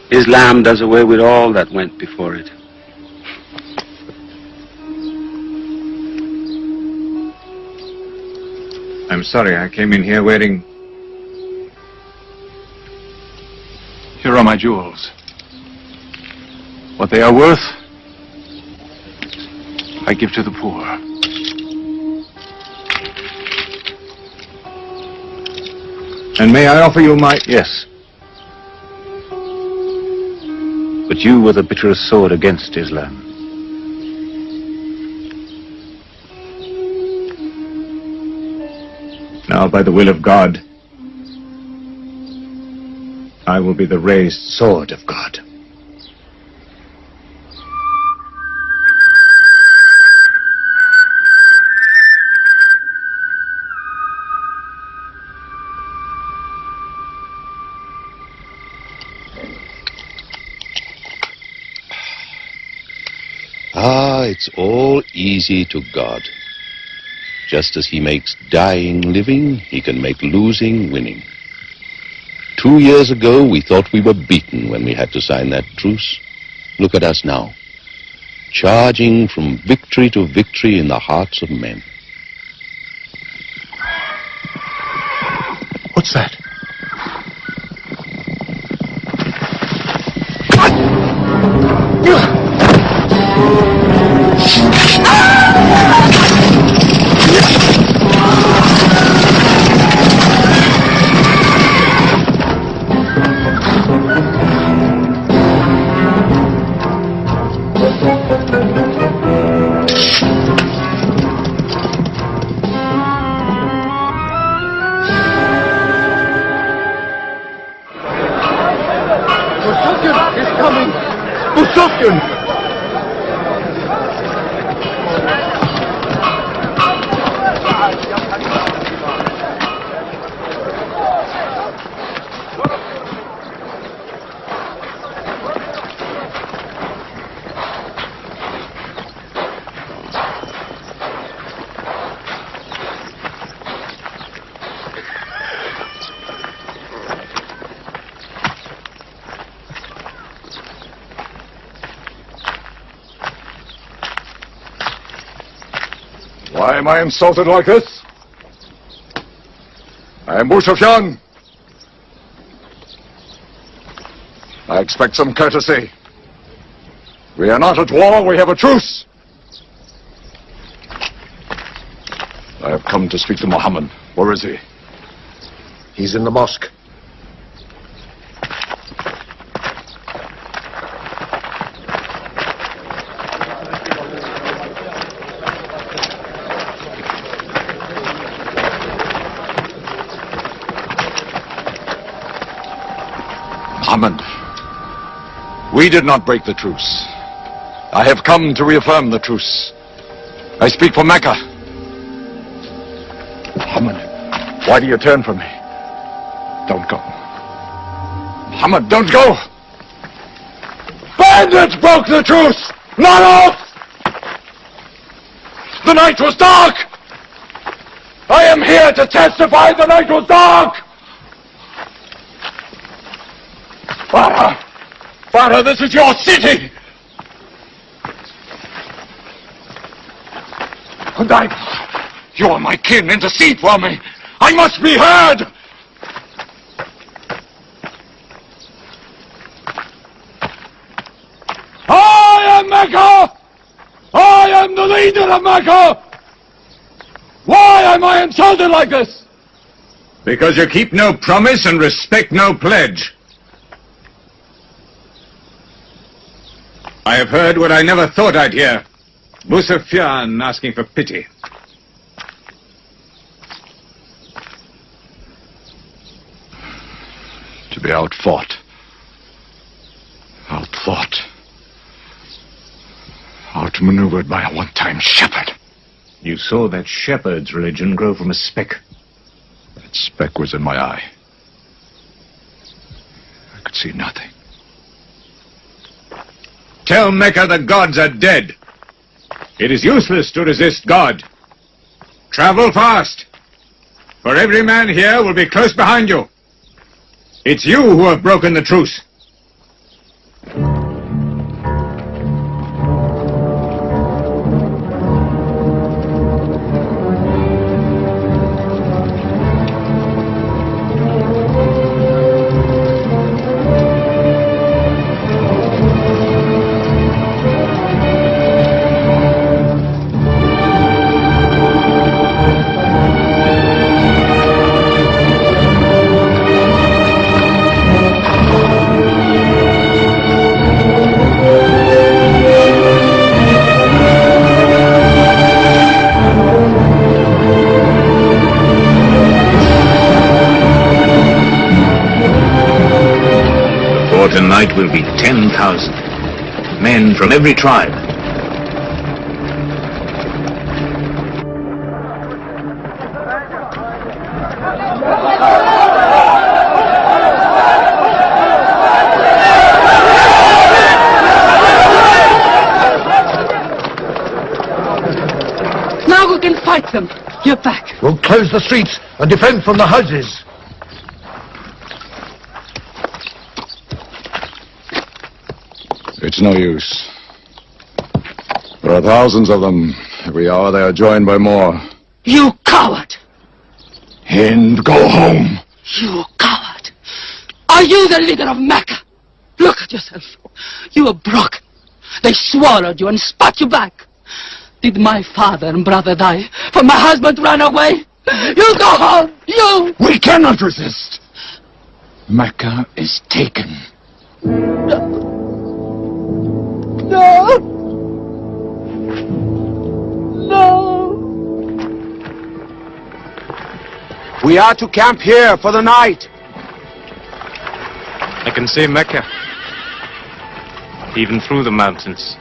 Islam does away with all that went before it. I'm sorry, I came in here wearing... Here are my jewels. What they are worth, I give to the poor. And may I offer you my... Yes. But you were the bitterest sword against Islam. Now, by the will of God, I will be the raised sword of God. It's all easy to God. Just as he makes dying living, he can make losing winning. 2 years ago, we thought we were beaten when we had to sign that truce. Look at us now, charging from victory to victory in the hearts of men. What's that? Sufyan is coming! Abu Sufyan! Why am I insulted like this? I am Abu Sufyan. I expect some courtesy. We are not at war, we have a truce. I have come to speak to Muhammad. Where is he? He's in the mosque. Muhammad, we did not break the truce. I have come to reaffirm the truce. I speak for Mecca. Muhammad, why do you turn from me? Don't go. Muhammad, don't go! Bandits broke the truce! Not us! The night was dark! I am here to testify the night was dark! Father, this is your city! And you are my kin, intercede for me! I must be heard! I am Mecca! I am the leader of Mecca! Why am I insulted like this? Because you keep no promise and respect no pledge. I have heard what I never thought I'd hear. Abu Sufyan asking for pity. To be outfought, outmaneuvered by a one-time shepherd. You saw that shepherd's religion grow from a speck. That speck was in my eye. I could see nothing. Tell Mecca the gods are dead. It is useless to resist God. Travel fast, for every man here will be close behind you. It's you who have broken the truce. Tonight will be 10,000 men from every tribe. Now we can fight them. You're back. We'll close the streets and defend from the houses. It's no use. There are thousands of them. Every hour they are joined by more. You coward! Hind, go home! You coward! Are you the leader of Mecca? Look at yourself. You were broken. They swallowed you and spat you back. Did my father and brother die? For my husband ran away? You go home! You! We cannot resist! Mecca is taken. No! No! We are to camp here for the night. I can see Mecca. even through the mountains.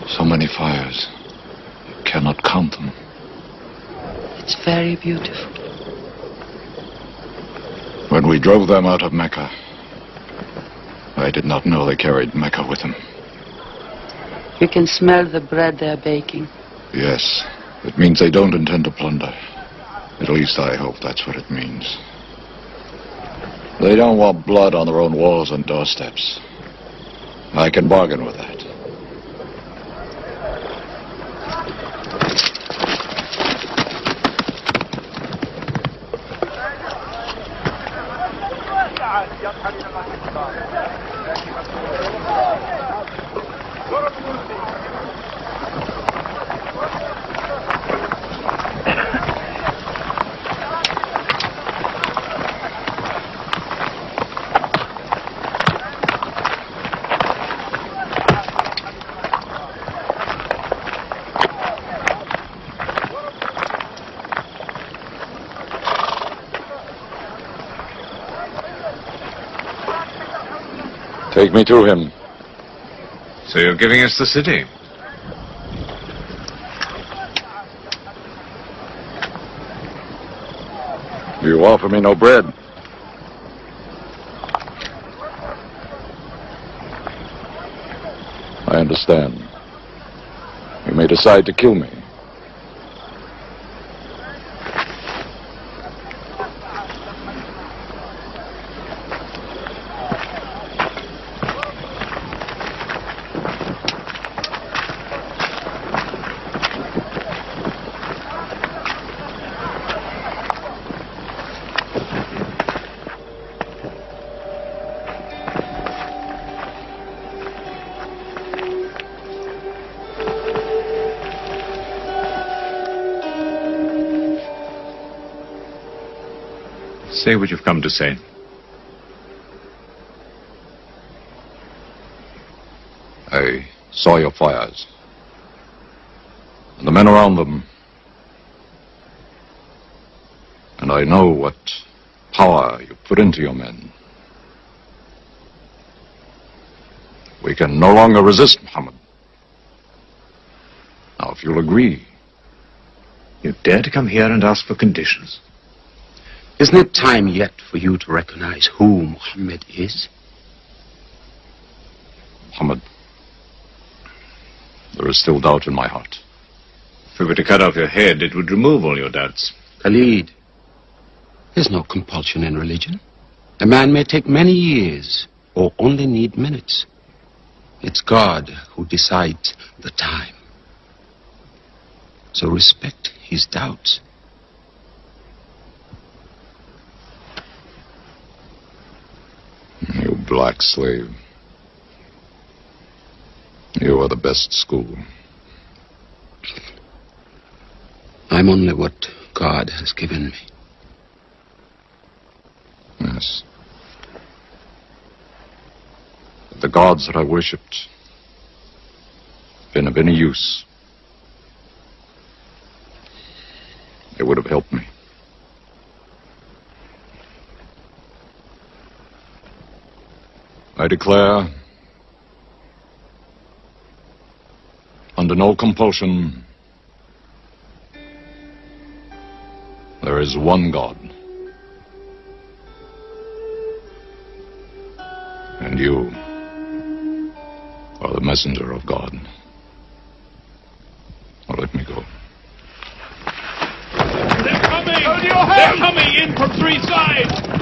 So many fires. You cannot count them. It's very beautiful. When we drove them out of Mecca, I did not know they carried Mecca with them. You can smell the bread they're baking. Yes, it means they don't intend to plunder. At least I hope that's what it means. They don't want blood on their own walls and doorsteps. I can bargain with that. Take me to him. So you're giving us the city? You offer me no bread. I understand. You may decide to kill me. Say what you've come to say. I saw your fires. And the men around them. And I know what power you put into your men. We can no longer resist Muhammad. Now, if you'll agree. You dare to come here and ask for conditions? Isn't it time yet for you to recognize who Muhammad is? Muhammad, there is still doubt in my heart. If we were to cut off your head, it would remove all your doubts. Khalid, there's no compulsion in religion. A man may take many years or only need minutes. It's God who decides the time. So respect his doubts. You black slave. You are the best school. I'm only what God has given me. Yes. If the gods that I worshipped been of any use, they would have helped me. I declare, under no compulsion, there is one God. And you are the messenger of God. Now let me go. They're coming! They're coming in from three sides!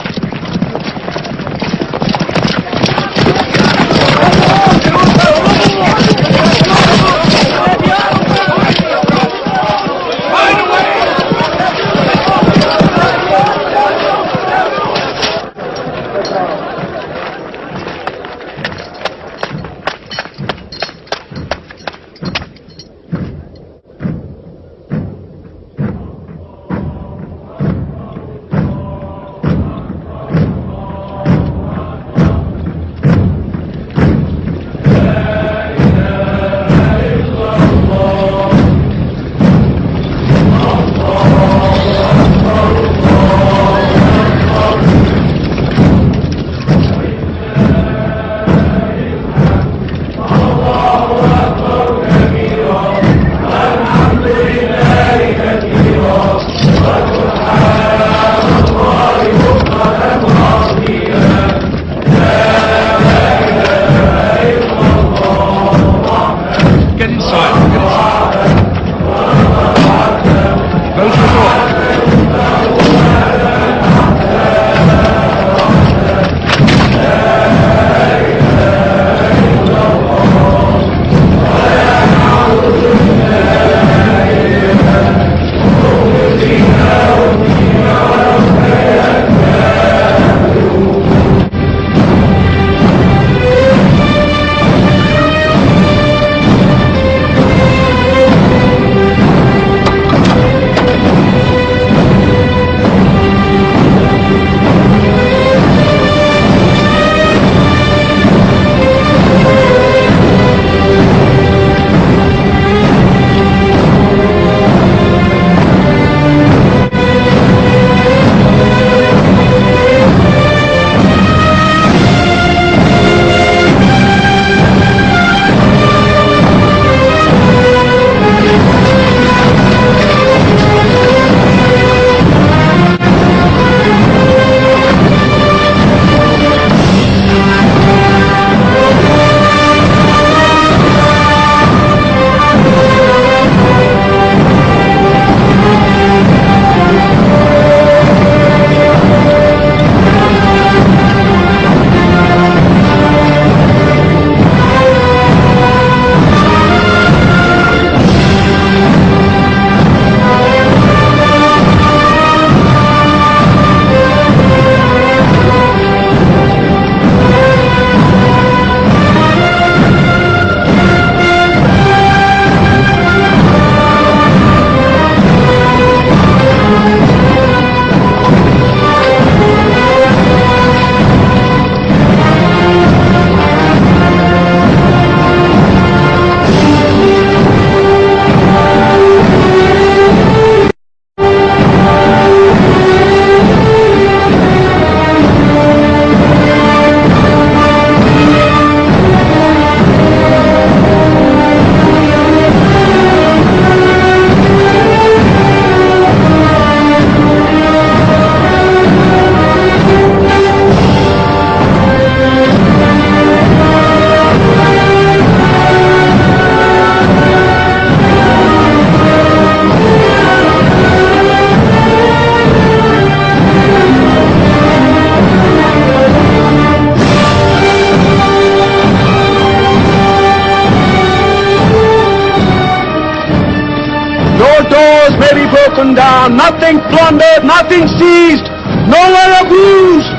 broken down, nothing plundered, nothing seized, no one abused.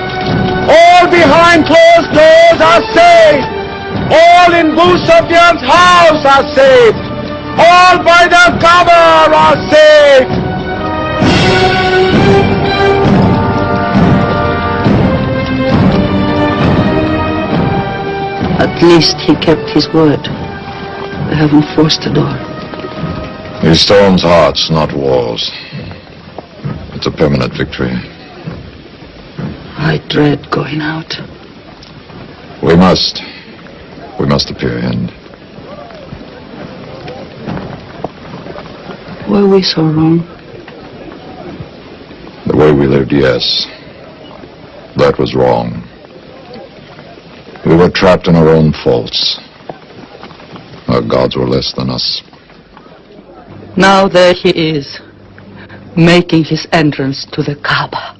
All behind closed doors are saved. All in Abu Sufyan's house are saved. All by the Kaaba are saved. At least he kept his word. They haven't forced the door. He storms hearts, not walls. It's a permanent victory. I dread going out. We must. We must appear in. Were we so wrong? The way we lived, yes. That was wrong. We were trapped in our own faults. Our gods were less than us. Now there he is, making his entrance to the Kaaba.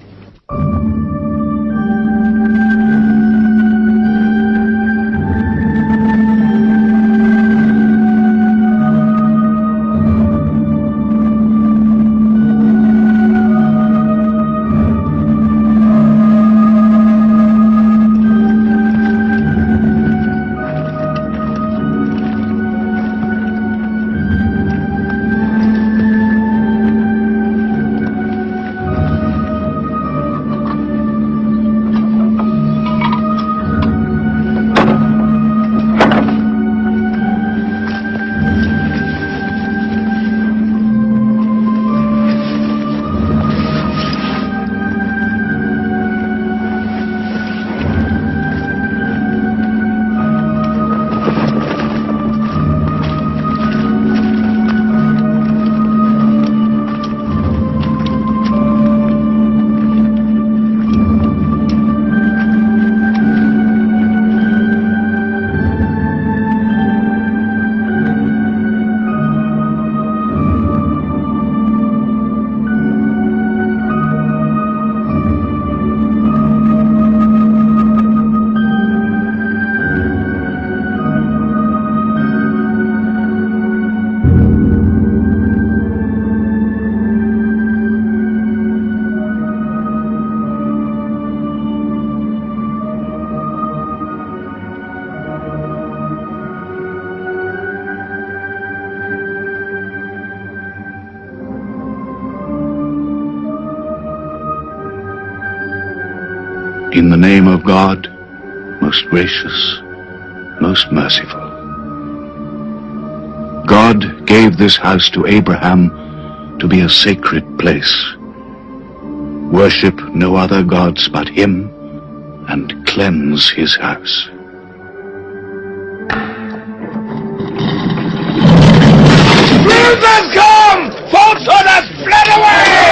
In the name of God, most gracious, most merciful. God gave this house to Abraham to be a sacred place. Worship no other gods but him, and cleanse his house. Truth has come! Falsehood has fled away!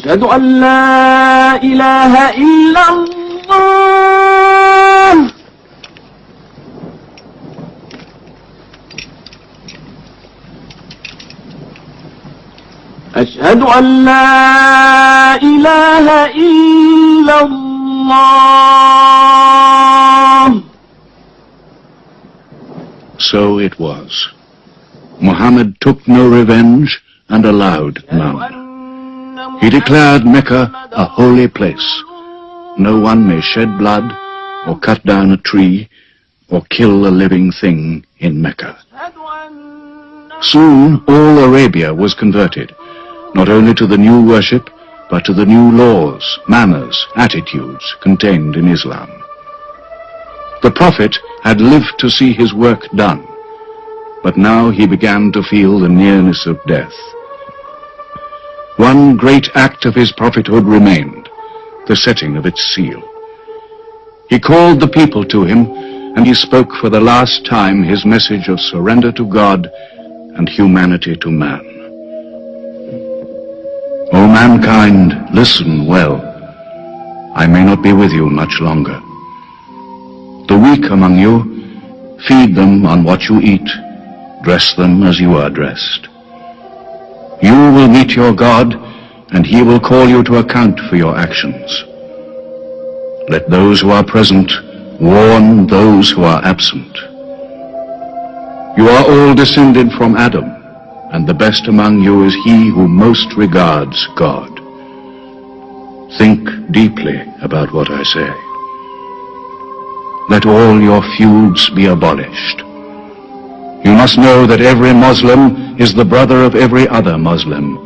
أشهد أن لا إله إلا الله أشهد أن لا إله إلا الله. So it was. Muhammad took no revenge and allowed none. He declared Mecca a holy place. No one may shed blood, or cut down a tree, or kill a living thing in Mecca. Soon all Arabia was converted, not only to the new worship, but to the new laws, manners, attitudes contained in Islam. The Prophet had lived to see his work done, but now he began to feel the nearness of death. One great act of his prophethood remained, the setting of its seal. He called the people to him, and he spoke for the last time his message of surrender to God and humanity to man. O mankind, listen well. I may not be with you much longer. The weak among you, feed them on what you eat, dress them as you are dressed. You will meet your God, and he will call you to account for your actions. Let those who are present warn those who are absent. You are all descended from Adam, and the best among you is he who most regards God. Think deeply about what I say. Let all your feuds be abolished. You must know that every Muslim is the brother of every other Muslim,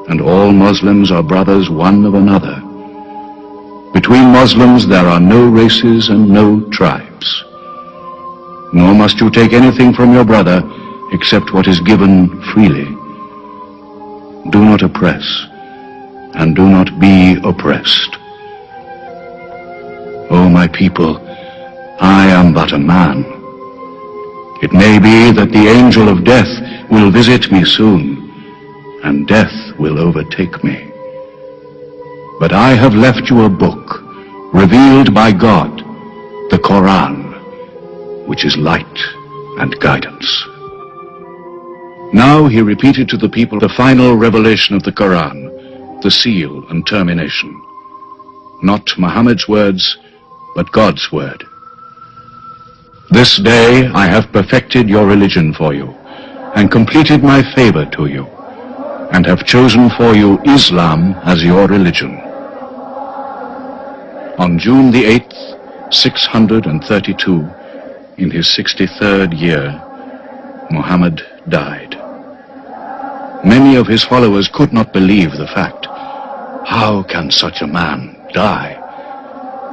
and all Muslims are brothers one of another. Between Muslims there are no races and no tribes. Nor must you take anything from your brother except what is given freely. Do not oppress, and do not be oppressed. O my people, I am but a man. It may be that the angel of death will visit me soon, and death will overtake me. But I have left you a book, revealed by God, the Quran, which is light and guidance. Now he repeated to the people the final revelation of the Quran, the seal and termination. Not Muhammad's words, but God's word. This day I have perfected your religion for you, and completed my favor to you, and have chosen for you Islam as your religion. On June the 8th, 632, in his 63rd year, Muhammad died. Many of his followers could not believe the fact. How can such a man die?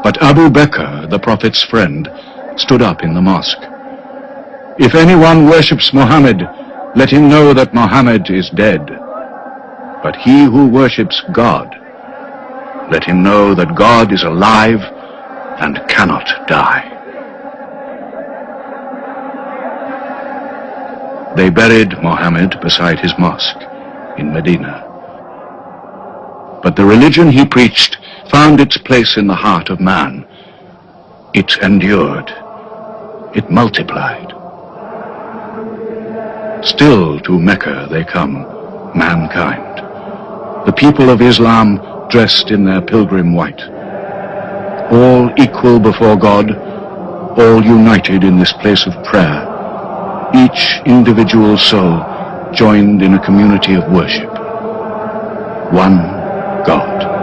But Abu Bakr, the Prophet's friend, stood up in the mosque. If anyone worships Muhammad, let him know that Muhammad is dead. But he who worships God, let him know that God is alive and cannot die. They buried Muhammad beside his mosque in Medina. But the religion he preached found its place in the heart of man. It endured. It multiplied. Still to Mecca they come, mankind. The people of Islam dressed in their pilgrim white. All equal before God, all united in this place of prayer. Each individual soul joined in a community of worship. One God.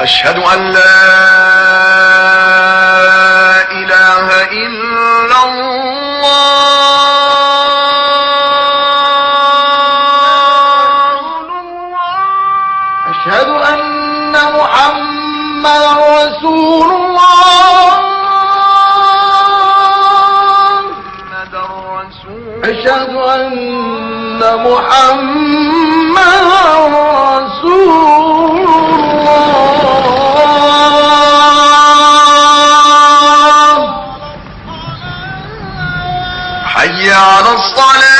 أشهد أن لا أشهد أن محمدا رسول الله. حي على الصلاة.